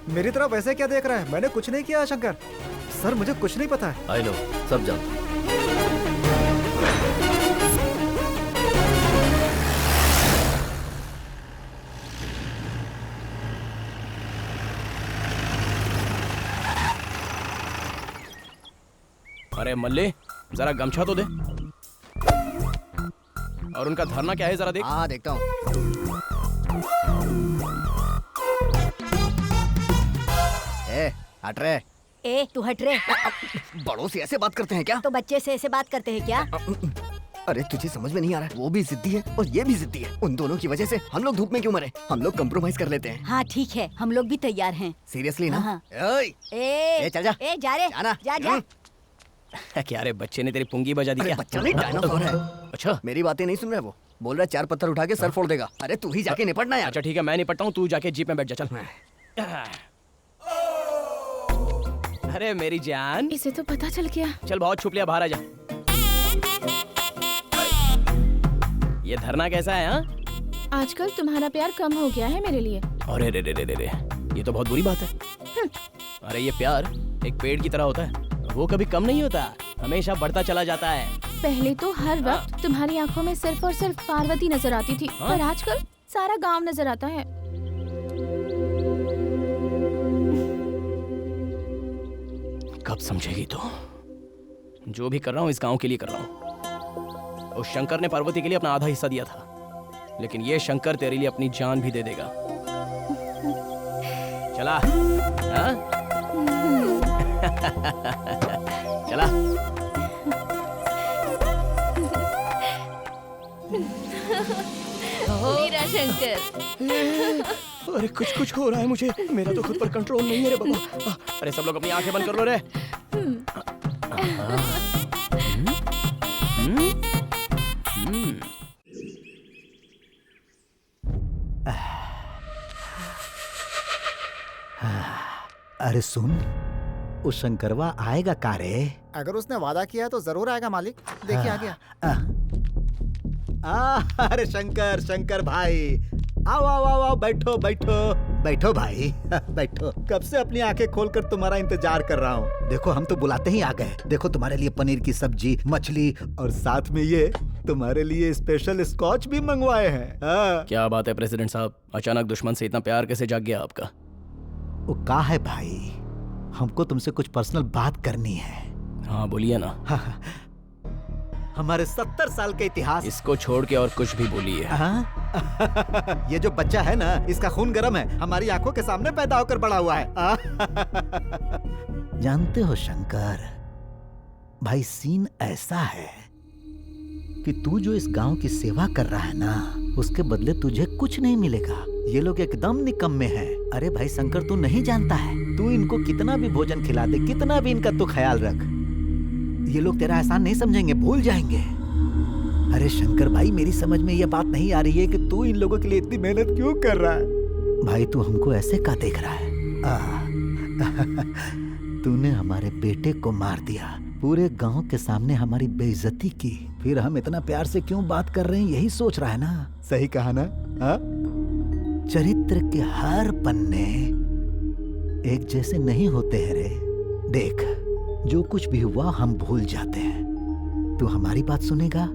मेरी तरफ ऐसे क्या देख रहा है? मैंने कुछ नहीं किया शंकर सर, मुझे कुछ नहीं पता है। आई नो, सब जानता हूं। अरे मल्ले, जरा गमछा तो दे। और उनका धरना क्या है जरा देख। हाँ देखता हूँ। हट रे। ए तू हट रे। बड़ों से ऐसे बात करते हैं क्या? तो बच्चे से ऐसे बात करते हैं क्या? अरे तुझे समझ में नहीं आ रहा है, वो भी जिद्दी है और ये भी जिद्दी है। उन दोनों की वजह से हम लोग धूप में क्यों मरे? हम लोग कंप्रोमाइज कर लेते हैं। हाँ ठीक है, हम लोग भी तैयार हैं। सीरियसली ना? हाँ। ए चल जा। ए जा रे, जाना। जा जा। क्या रे, बच्चे ने तेरी पुंगी बजा दी क्या? बच्चा नहीं, डायनासोर है। अच्छा, मेरी बातें नहीं सुन रहा है वो। बोल रहा है 4 पत्थर उठा के सर फोड़ देगा। अरे तू ही जाके निपटना यार। अच्छा ठीक है, मैं निपटता हूँ, तू जाके जीप में बैठ जा। चल। अरे मेरी जान, इसे तो पता चल गया। चल बहुत छुप लिया, बाहर आ जा। ये धरना कैसा है? हाँ, आजकल तुम्हारा प्यार कम हो गया है मेरे लिए। अरे रे रे रे रे, ये तो बहुत बुरी बात है। अरे ये प्यार एक पेड़ की तरह होता है, वो कभी कम नहीं होता, हमेशा बढ़ता चला जाता है। पहले तो हर वक्त तुम्हारी आंखों में सिर्फ और सिर्फ पार्वती नजर आती थी, पर आजकल सारा गांव नजर आता है। कब समझेगी तू? जो भी कर रहा हूँ इस गांव के लिए कर रहा हूँ। उस शंकर ने पार्वती के लिए अपना आधा हिस्सा दिया था, लेकिन ये शंकर तेरे लिए अपनी जान भी दे देगा। चला हाँ? चला। गया शंकर। अरे कुछ हो रहा है मुझे, मेरा तो खुद पर कंट्रोल नहीं है रे बाबा। अरे सब लोग अपनी आंखें बंद कर लो रे। अरे सुन, उस शंकरवा आएगा का रे? अगर उसने वादा किया तो जरूर आएगा मालिक। देखिए आ गया। अरे शंकर भाई, आओ आओ आओ आओ, बैठो बैठो बैठो भाई बैठो। कब से अपनी आंखें खोलकर तुम्हारा इंतजार कर रहा हूँ। देखो हम तो बुलाते ही आ गए। देखो तुम्हारे लिए पनीर की सब्जी, मछली और साथ में ये तुम्हारे लिए स्पेशल स्कॉच भी मंगवाए हैं। क्या बात है प्रेसिडेंट साहब, अचानक दुश्मन से इतना प्यार कैसे जाग गया आपका? वो का है भाई, हमको तुमसे कुछ पर्सनल बात करनी है। हाँ बोलिए ना। हमारे 70 साल के इतिहास। इसको छोड़ के और कुछ भी बोलिए। ये जो बच्चा है ना, इसका खून गर्म है, हमारी आंखों के सामने पैदा होकर बड़ा हुआ है। जानते हो शंकर भाई, सीन ऐसा है कि तू जो इस गांव की सेवा कर रहा है ना, उसके बदले तुझे कुछ नहीं मिलेगा। ये लोग एकदम निकम्मे हैं। अरे भाई शंकर, तू नहीं जानता है, तू इनको कितना भी भोजन खिला दे, कितना भी इनका तू ख्याल रख, ये लोग तेरा एहसान नहीं समझेंगे, भूल जाएंगे। अरे शंकर भाई, मेरी समझ में ये बात नहीं आ रही है कि तू इन लोगों के लिए इतनी मेहनत क्यों कर रहा है। भाई तू हमको ऐसे का देख रहा है? तूने हमारे बेटे को मार दिया, पूरे गांव के सामने हमारी बेइज्जती की, फिर हम इतना प्यार से क्यों बात कर रहे हैं, यही सोच रहा है ना? सही कहा ना? चरित्र के हर पन्ने एक जैसे नहीं होते हैं रे। देख, जो कुछ भी हुआ हम भूल जाते हैं। तू हमारी बात सुनेगा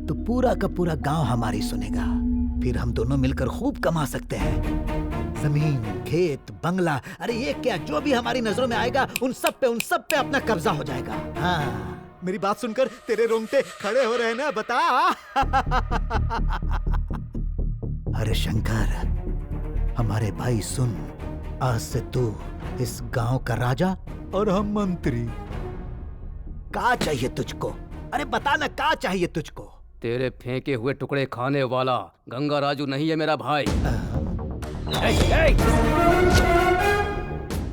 तो पूरा का पूरा गांव हमारी सुनेगा, फिर हम दोनों मिलकर खूब कमा सकते हैं। जमीन, खेत, बंगला, अरे ये क्या, जो भी हमारी नजरों में आएगा उन सब पे अपना कब्जा हो जाएगा। हाँ, मेरी बात सुनकर तेरे रोंगटे खड़े हो रहे हैं ना, बता। अरे शंकर, हमारे भाई सुन, आज से तू इस गांव का राजा और हम मंत्री। क्या चाहिए तुझको? अरे बता ना, क्या चाहिए तुझको? तेरे फेंके हुए टुकड़े खाने वाला गंगा राजू नहीं है मेरा भाई।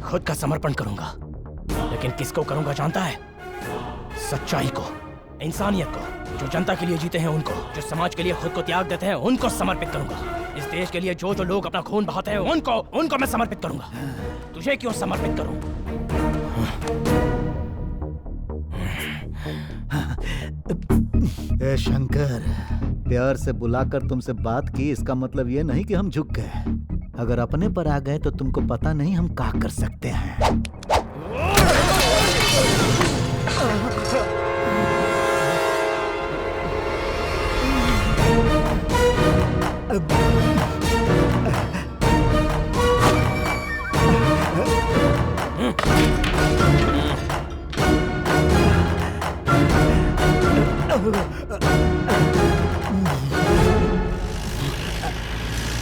खुद का समर्पण करूंगा, लेकिन किसको करूंगा जानता है? सच्चाई को, इंसानियत को, जो जनता के लिए जीते हैं उनको, जो समाज के लिए खुद को त्याग देते हैं उनको समर्पित करूंगा। इस देश के लिए जो जो लोग अपना खून बहाते हैं उनको मैं समर्पित करूंगा। तुझे क्यों समर्पित करूं? ए शंकर, प्यार से बुलाकर तुमसे बात की, इसका मतलब ये नहीं कि हम झुक गए। अगर अपने पर आ गए तो तुमको पता नहीं हम क्या कर सकते हैं।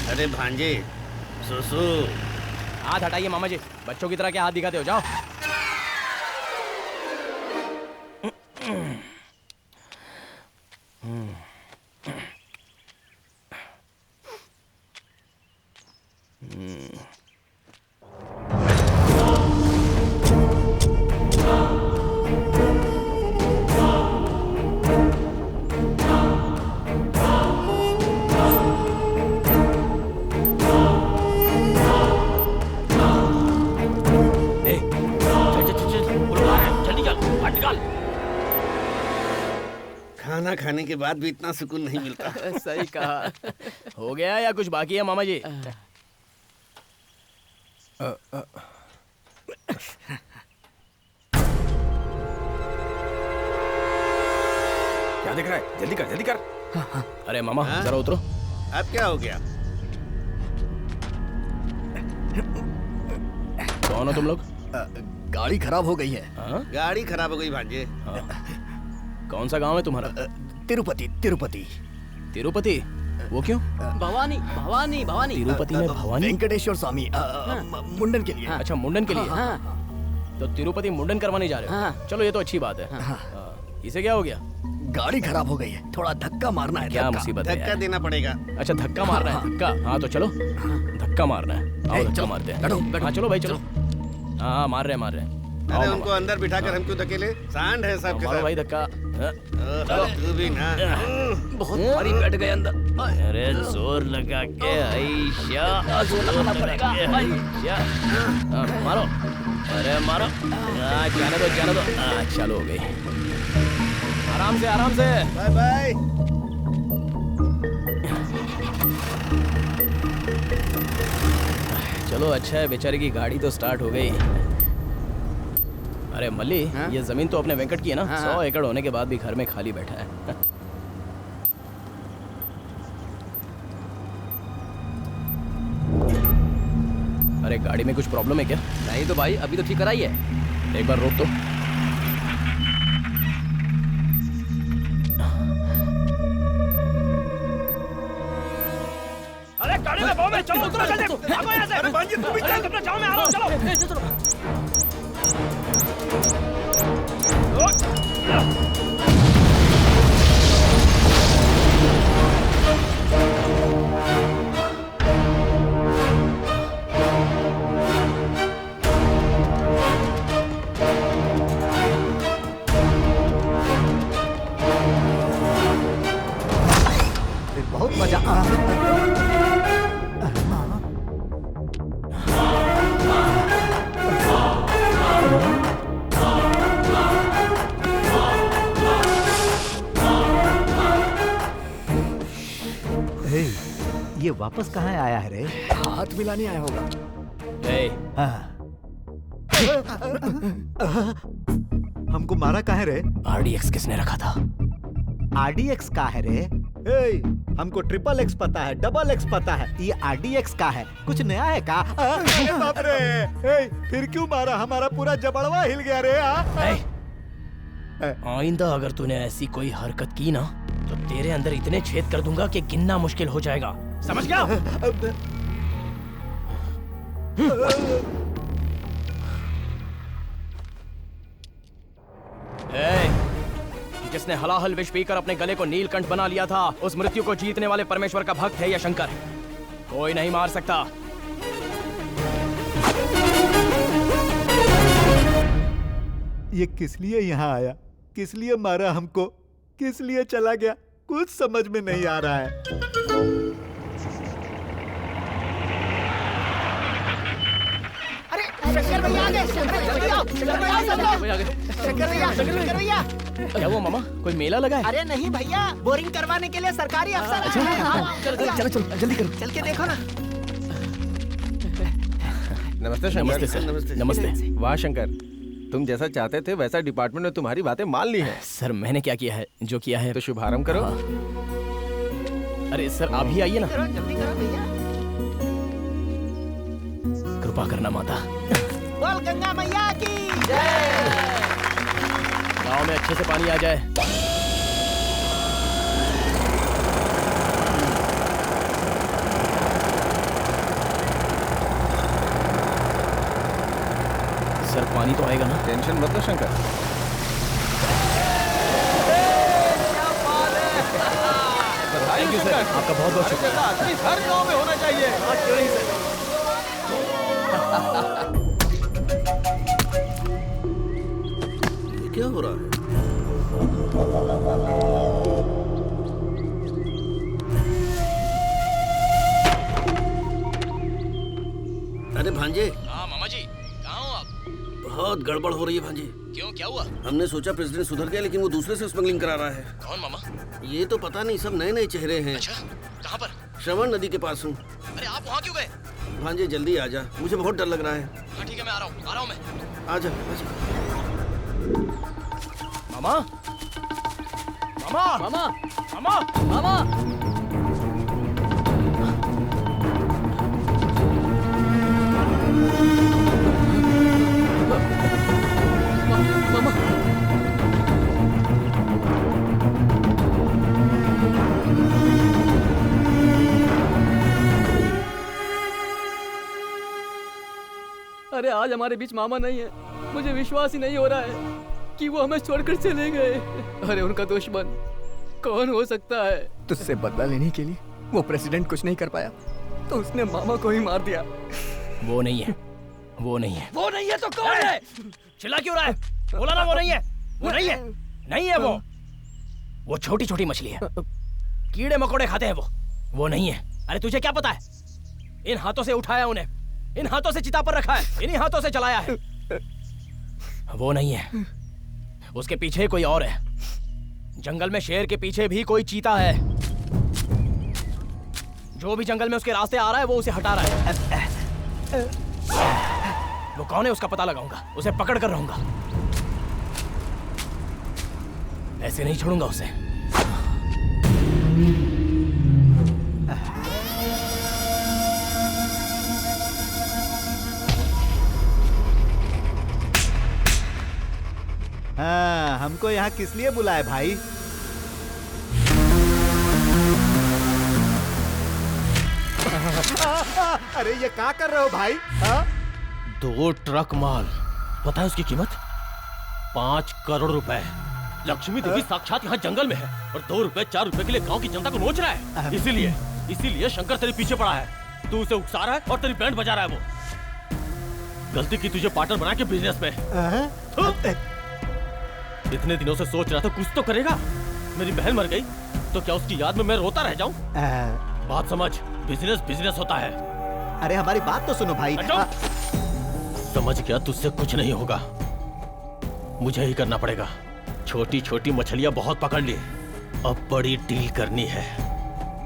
अरे भांजे, सुसु। हाथ हटाइए मामा जी, बच्चों की तरह क्या हाथ दिखाते हो, जाओ। खाना खाने के बाद भी इतना सुकून नहीं मिलता। सही कहा। हो गया या कुछ बाकी है मामा जी? क्या देख रहा है? जल्दी कर, जल्दी कर। अरे मामा जरा उतरो। अब क्या हो गया? कौन हो तुम लोग? गाड़ी खराब हो गई है। गाड़ी खराब हो गई भांजे। कौन सा गांव है तुम्हारा? तिरुपति। तिरुपति? तिरुपति? वो क्यों? भवानी भवानी भवानी। तिरुपति में भवानी? वेंकटेश्वर स्वामी मुंडन के लिए। अच्छा मुंडन के लिए। तो तिरुपति मुंडन करवाने जा रहे हो? चलो ये तो अच्छी बात है। इसे क्या हो गया? गाड़ी खराब हो गई है, थोड़ा धक्का मारना है। क्या मुसीबत है धक्का यार? देना पड़ेगा। अच्छा धक्का मारना है, धक्का। हाँ तो चलो, धक्का मारना है। आओ धक्का मारते हैं। हाँ चलो भाई चलो। हाँ मार रहे हैं। अरे उनको अंदर बिठाकर हम क्यों धकेले? सांड है सब के मारो सब। भाई धक्का। तू भी ना। बहुत भारी बैठ गए अंदर। अरे जोर लगा के आइशा, जोर लगाना पड़ेगा। मारो, अरे मारो। जाने दो। चलो हो गई। आराम से। Bye bye. चलो अच्छा है, बेचारे की गाड़ी तो स्टार्ट हो गई। अरे मल्ली, ये जमीन तो अपने वेंकट की है ना? 100 एकड़ होने के बाद भी घर में खाली बैठा है। अरे गाड़ी में कुछ प्रॉब्लम है क्या? नहीं तो भाई, अभी तो ठीक कराई है। एक बार रोक तो। अरे गाड़ी में बम है, चलो उतरो जल्दी। भागो यहाँ से। अरे भांजी तुम भी चल, अपना जाओ, मैं आ रहा हूँ, चलो। बहुत मजा आ ये वापस कहाँ आया है रे? हाथ मिलाने आया होगा। हमको मारा कहाँ है रे? RDX किसने रखा था? RDX का है रे? हमको XXX पता है, XX पता है, ये RDX का है। कुछ नया है का? बाप रे, फिर क्यों मारा? हमारा पूरा जबड़वा हिल गया रे। आइंदा अगर तूने ऐसी कोई हरकत की ना, तो तेरे अंदर इतने छेद कर दूंगा कि गिनना मुश्किल हो जाएगा। समझ गया? जिसने हलाहल विष पीकर अपने गले को नीलकंठ बना लिया था, उस मृत्यु को जीतने वाले परमेश्वर का भक्त है या शंकर? कोई नहीं मार सकता। ये किस लिए यहाँ आया? किस लिए मारा हमको? किस लिए चला गया? कुछ समझ में नहीं आ रहा है। शंकर भैया आ गए। शंकर भैया। क्या वो मामा, कोई मेला लगा है? अरे नहीं भैया, बोरिंग करवाने के लिए सरकारी अफसर आए हैं। चलो जल्दी करो। चल के देखो ना। नमस्ते शंकर। नमस्ते सर। नमस्ते। वाह शंकर, तुम जैसा चाहते थे वैसा डिपार्टमेंट ने तुम्हारी बातें मान ली हैं। सर मैंने क्या किया है? जो किया है तो शुभारंभ करो। अरे सर आप भी आइए ना। जल्दी करो भैया। कृपा करना माता। बोल गंगा मैया की जय। गांव में अच्छे से पानी आ जाए। सर पानी तो आएगा ना? टेंशन मत लो शंकर। थैंक यू सर, आपका बहुत बहुत शुक्रिया। हर गांव में होना चाहिए। ये क्या हो रहा है? अरे भांजे। हाँ मामा जी, कहाँ हो आप? बहुत गड़बड़ हो रही है भांजे। क्यों, क्या हुआ? हमने सोचा प्रेसिडेंट सुधर गया, लेकिन वो दूसरे से स्मगलिंग करा रहा है। कौन मामा? ये तो पता नहीं, सब नए नए चेहरे हैं। अच्छा, कहाँ पर? श्रवण नदी के पास हूँ। अरे आप वहाँ क्यों गए? भांजे जल्दी आ जा, मुझे बहुत डर लग रहा है। हाँ ठीक है, मैं आ रहा हूँ मैं। आजा। मामा, मामा, मामा, मामा, मामा। अरे आज हमारे बीच मामा नहीं है, मुझे विश्वास ही नहीं हो रहा है। कि वो हमें छोड़कर चले गए। अरे उनका दुश्मन कौन हो सकता है? तुझसे बदला लेने के लिए वो प्रेसिडेंट कुछ नहीं कर पाया तो उसने मामा को ही मार दिया। वो नहीं है, वो नहीं है। वो नहीं है तो कौन है? चिल्ला क्यों रहा है? बोला ना वो नहीं है, वो नहीं है, नहीं है वो छोटी छोटी मछली है, कीड़े मकोड़े खाते हैं वो नहीं है। अरे तुझे क्या पता है? इन हाथों से उठाया उन्हें, इन हाथों से चिता पर रखा है, इन्हीं हाथों से जलाया है। वो नहीं है, उसके पीछे कोई और है। जंगल में शेर के पीछे भी कोई चीता है। जो भी जंगल में उसके रास्ते आ रहा है वो उसे हटा रहा है। वो कौन है उसका पता लगाऊंगा, उसे पकड़ कर रहूंगा। ऐसे नहीं छोड़ूंगा उसे। हाँ, हमको यहाँ किस लिए बुलाए भाई? अरे ये क्या कर रहे हो भाई? 2 ट्रक माल। पता है उसकी कीमत? 5 करोड़ रुपए। लक्ष्मी देवी साक्षात यहाँ जंगल में है और 2 रुपए 4 रुपए के लिए गांव की जनता को नोच रहा है। इसीलिए शंकर तेरे पीछे पड़ा है। तू उसे उकसा रहा है और तेरी बैंड बजा रहा है। वो गलती की तुझे पार्टनर बना के बिजनेस में। इतने दिनों से सोच रहा था कुछ तो करेगा। मेरी बहन मर गई तो क्या उसकी याद में मैं रोता रह जाऊं? बात समझ, बिजनेस होता है। अरे हमारी बात तो सुनो भाई। समझ गया, तुझसे कुछ नहीं होगा, मुझे ही करना पड़ेगा। छोटी छोटी मछलियां बहुत पकड़ ली, अब बड़ी डील करनी है,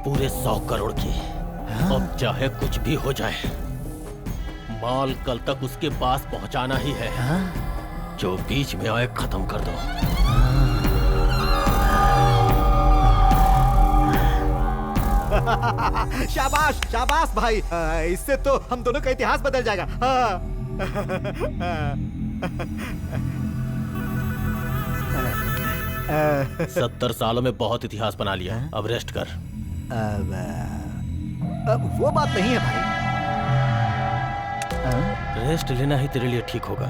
पूरे 100 करोड़ की। अब चाहे कुछ भी हो जाए, माल कल तक उसके पास पहुंचाना ही है। जो बीच में आए खत्म कर दो। शाबाश शाबाश भाई, इससे तो हम दोनों का इतिहास बदल जाएगा। 70 सालों में बहुत इतिहास बना लिया, अब रेस्ट कर। अब वो बात नहीं है भाई। रेस्ट लेना ही तेरे लिए ठीक होगा।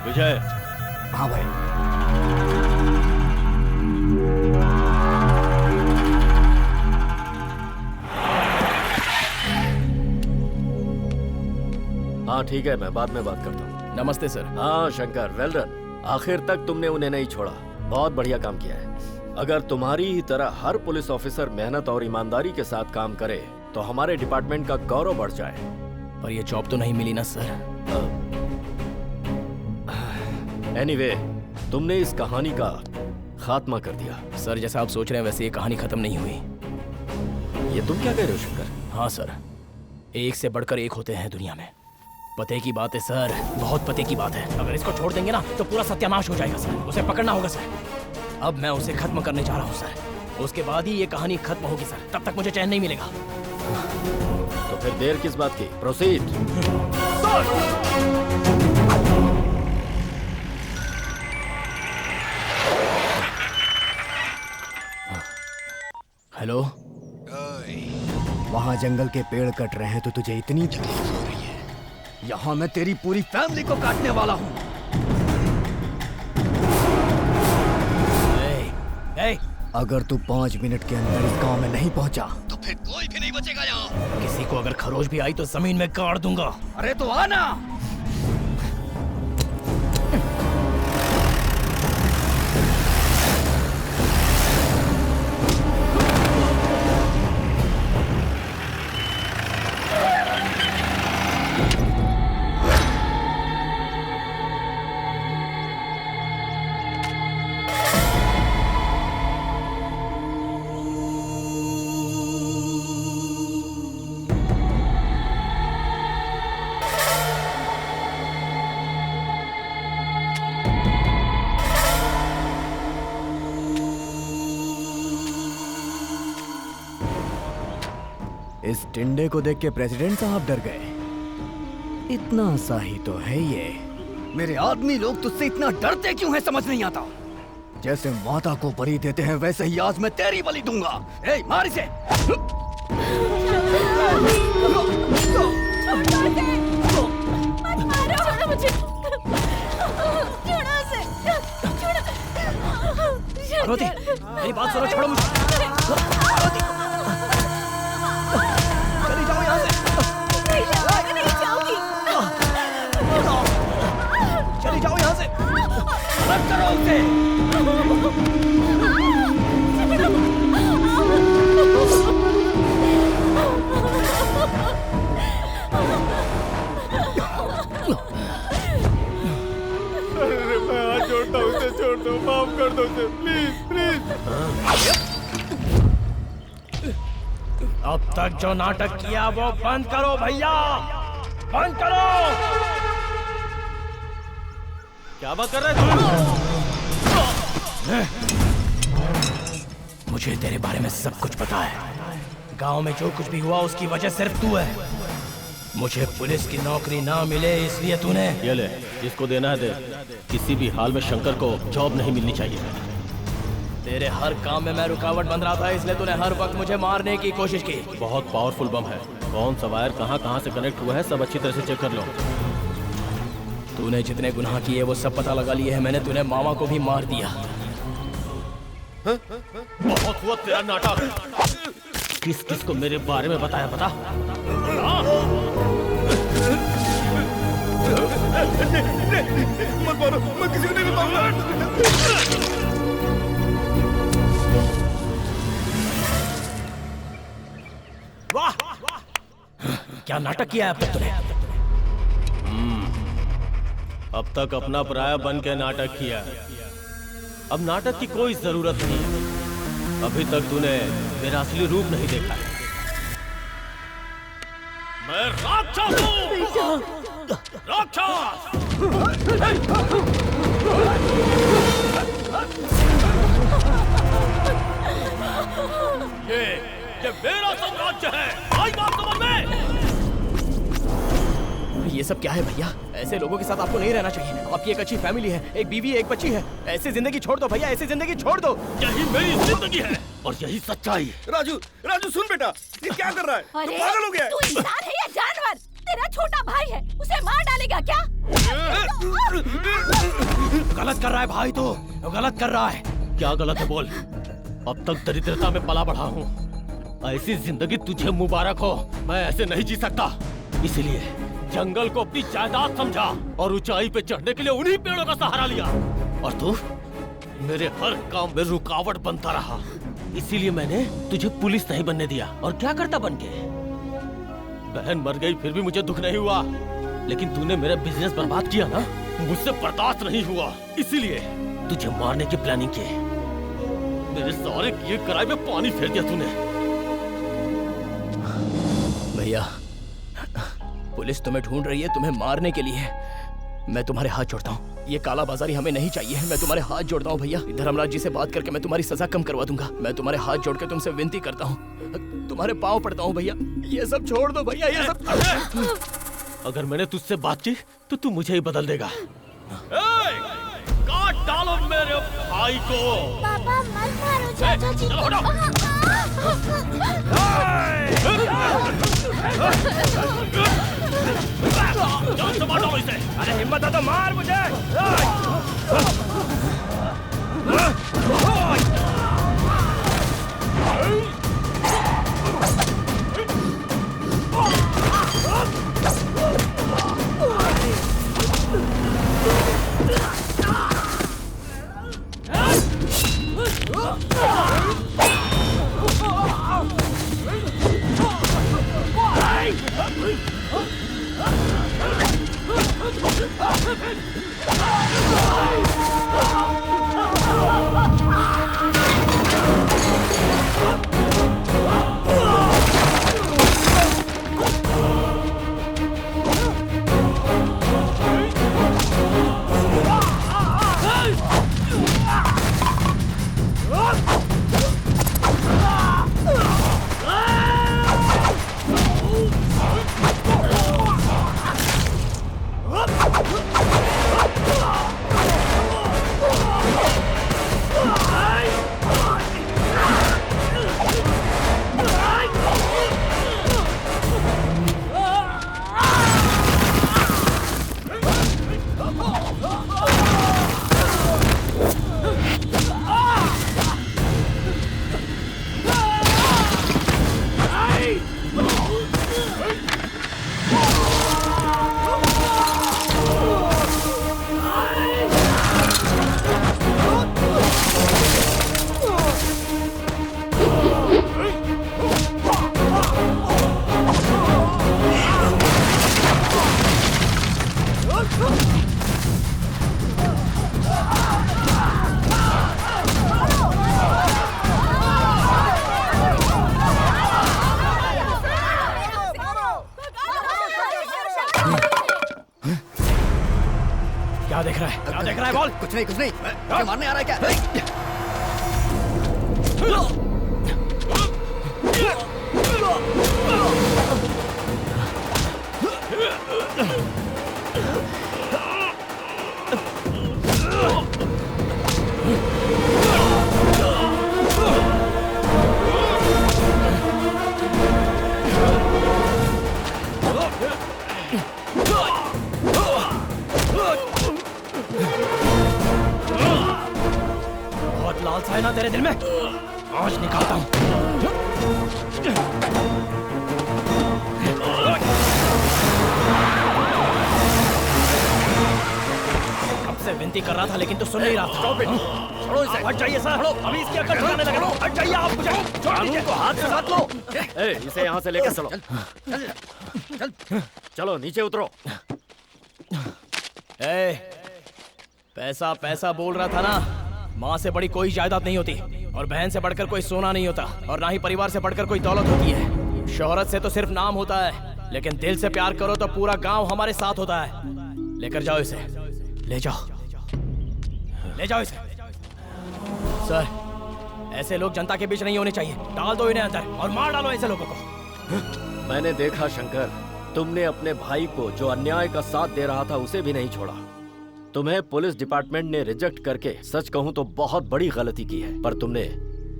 विजय। हाँ भाई। हाँ ठीक है, मैं बाद में बात करता हूँ। नमस्ते सर। हाँ शंकर, वेल डन। आखिर तक तुमने उन्हें नहीं छोड़ा, बहुत बढ़िया काम किया है। अगर तुम्हारी ही तरह हर पुलिस ऑफिसर मेहनत और ईमानदारी के साथ काम करे तो हमारे डिपार्टमेंट का गौरव बढ़ जाए। पर ये जॉब तो नहीं मिली ना सर। एनीवे, तुमने इस कहानी का खात्मा कर दिया। सर जैसा आप सोच रहे हैं वैसे ये कहानी खत्म नहीं हुई। ये तुम क्या कह रहे हो शंकर? हाँ सर, एक से बढ़कर एक होते हैं दुनिया में। पते की बात है सर, बहुत पते की बात है। अगर इसको छोड़ देंगे ना तो पूरा सत्यानाश हो जाएगा सर। उसे पकड़ना होगा सर। अब मैं उसे खत्म करने जा रहा हूँ सर। उसके बाद ही ये कहानी खत्म होगी सर, तब तक मुझे चैन नहीं मिलेगा। तो फिर देर किस बात की? प्रोसीड। हेलो। वहाँ जंगल के पेड़ कट रहे हैं तो तुझे इतनी तकलीफ हो रही है। यहाँ मैं तेरी पूरी फैमिली को काटने वाला हूँ। अगर तू 5 मिनट के अंदर इस गांव में नहीं पहुंचा तो फिर कोई भी नहीं बचेगा यहाँ। किसी को अगर खरोच भी आई तो जमीन में गाड़ दूंगा। अरे तो आना। इस टिंडे को देख के प्रेसिडेंट साहब डर गए। इतना सा ही तो है ये। मेरे आदमी लोग तुझसे इतना डरते क्यों है समझ नहीं आता। जैसे माता को बलि देते हैं वैसे ही आज मैं तेरी बलि दूंगा। ए, मार इसे। छोड़ो मुझे। छोड़ो उसे। पार्वती, मेरी बात सुनो, छोड़ो मुझे। चली जाओ यहाँ से। नहीं जाऊंगी। चली जाओ यहाँ से। मत करो उसे। अरे मैं हाथ जोड़ता हूँ, उसे छोड़ दो, माफ कर दो उसे, प्लीज प्लीज। अब तक जो नाटक किया वो बंद करो भैया, बंद करो। क्या बात कर रहे तुम? मुझे तेरे बारे में सब कुछ पता है। गांव में जो कुछ भी हुआ उसकी वजह सिर्फ तू है। मुझे पुलिस की नौकरी ना मिले इसलिए तूने। ये ले, जिसको देना है दे। किसी भी हाल में शंकर को जॉब नहीं मिलनी चाहिए। तेरे हर काम में मैं रुकावट बन रहा था, इसलिए तूने हर वक्त मुझे मारने की कोशिश की। बहुत पावरफुल बम है। कौन सा वायर कहाँ से कनेक्ट हुआ है सब अच्छी तरह से चेक कर लो। तूने जितने गुनाह किए वो सब पता लगा लिए हैं मैंने। तूने मामा को भी मार दिया। बहुत हुआ तेरा नाटक। किस किस को मेरे बारे में बताया पता? मत मारो, मैं किसी को नहीं बताऊंगा। वाह, क्या नाटक किया है अब तक तूने? अब तक अपना पराया बन के नाटक किया। अब नाटक की कोई जरूरत नहीं। अभी तक तूने मेरा असली रूप नहीं देखा है। मैं राक्षस हूँ। राक्षस। ये मेरा साम्राज्य है। आई बात समझ में? ये सब क्या है भैया? ऐसे लोगों के साथ आपको नहीं रहना चाहिए। आपकी एक अच्छी फैमिली है, एक बीवी, एक बच्ची है। ऐसी जिंदगी छोड़ दो भैया, ऐसी जिंदगी छोड़ दो। यही मेरी जिंदगी है और यही सच्चाई। राजू, राजू सुन बेटा, ये क्या कर रहा है? अरे, तू पागल हो गया है? तू इंसान है या जानवर? तेरा छोटा भाई है, उसे मार डालेगा क्या? गलत कर रहा है भाई, तो गलत कर रहा है। क्या गलत है बोल? अब तक दरिद्रता में पला बढ़ा हूँ। ऐसी जिंदगी तुझे मुबारक हो। मैं ऐसे नहीं जी सकता। इसलिए जंगल को अपनी जायदाद समझा और ऊंचाई पे चढ़ने के लिए उन्हीं पेड़ों का सहारा लिया। और तू मेरे हर काम में रुकावट बनता रहा। इसीलिए मैंने तुझे पुलिस नहीं बनने दिया। और क्या करता बन के? बहन मर गई फिर भी मुझे दुख नहीं हुआ। लेकिन तूने मेरा बिजनेस बर्बाद किया ना, मुझसे बर्दाश्त नहीं हुआ। इसीलिए तुझे मारने की प्लानिंग की। मेरे सारे किए कराए में पानी फेर दिया तूने। भैया, पुलिस तुम्हें ढूंढ रही है, तुम्हें मारने के लिए। मैं तुम्हारे हाथ जोड़ता हूँ। ये काला बाजारी हमें नहीं चाहिए। मैं तुम्हारे हाथ जोड़ता हूँ भैया। धर्मराज जी से बात करके मैं तुम्हारी सजा कम करवा दूंगा। मैं तुम्हारे हाथ जोड़ के तुमसे विनती करता हूँ, तुम्हारे पाँव पड़ता हूँ भैया। ये सब छोड़ दो भैया, ये सब। अगर मैंने तुझसे बात की तो तू मुझे ही बदल देगा। काट डालो मेरे भाई को। पापा मत मारो चाचा जी। चलो जान से मारो इसे। अरे हिम्मत है तो मार मुझे। क्या देख रहा है? क्या देख रहा है? बोल। कुछ नहीं, कुछ नहीं। मुझे मारने आ रहा है क्या? बहुत लालसा है ना तेरे दिल में? आज निकालता हूं। कब से विनती कर रहा था लेकिन तू सुन नहीं रहा था। छोड़ो इसे। हट जाइए सर। अभी इसकी अकल ठिकाने लगा। हट जाइए आप। मुझे कानून को हाथ से मत लो। इसे यहाँ से लेकर चलो। चलो नीचे उतरो। पैसा पैसा बोल रहा था ना। माँ से बड़ी कोई जायदाद नहीं होती और बहन से बढ़कर कोई सोना नहीं होता और ना ही परिवार से बढ़कर कोई दौलत होती है। शोहरत से तो सिर्फ नाम होता है लेकिन दिल से प्यार करो तो पूरा गांव हमारे साथ होता है। लेकर जाओ इसे। ले जाओ, ले जाओ इसे। सर, ऐसे लोग जनता के बीच नहीं होने चाहिए। डाल दो इन्हें अंदर और मार डालो ऐसे लोगों को। मैंने देखा शंकर, तुमने अपने भाई को जो अन्याय का साथ दे रहा था उसे भी नहीं छोड़ा। तुम्हें पुलिस डिपार्टमेंट ने रिजेक्ट करके सच कहूं तो बहुत बड़ी गलती की है, पर तुमने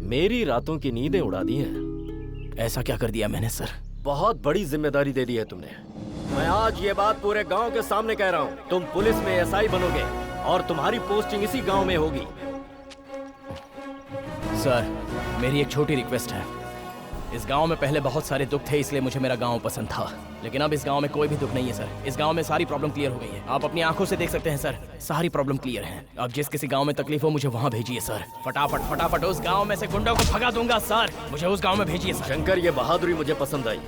मेरी रातों की नींदें उड़ा दी हैं। ऐसा क्या कर दिया मैंने सर? बहुत बड़ी जिम्मेदारी दे दी है तुमने। मैं आज ये बात पूरे गांव के सामने कह रहा हूं। तुम पुलिस में एसआई बनोगे और तुम्हारी पोस्टिंग इसी गांव में होगी। सर, मेरी एक छोटी रिक्वेस्ट है। इस गांव में पहले बहुत सारे दुख थे इसलिए मुझे मेरा गांव पसंद था, लेकिन अब इस गांव में कोई भी दुख नहीं है सर। इस गांव में सारी प्रॉब्लम क्लियर हो गई है। आप अपनी आंखों से देख सकते हैं सर, सारी प्रॉब्लम क्लियर है। अब जिस किसी गांव में तकलीफ हो मुझे वहां भेजिए सर। फटाफट फटाफट उस गांव में से गुंडों को भगा दूंगा सर। मुझे उस गांव में भेजिए सर। शंकर, ये बहादुरी मुझे पसंद आई।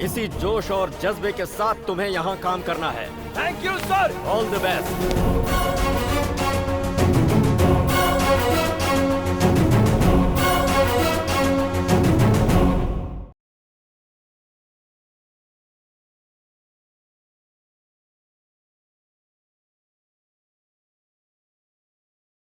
इसी जोश और जज्बे के साथ तुम्हें यहाँ काम करना है। Thank you sir. All the best.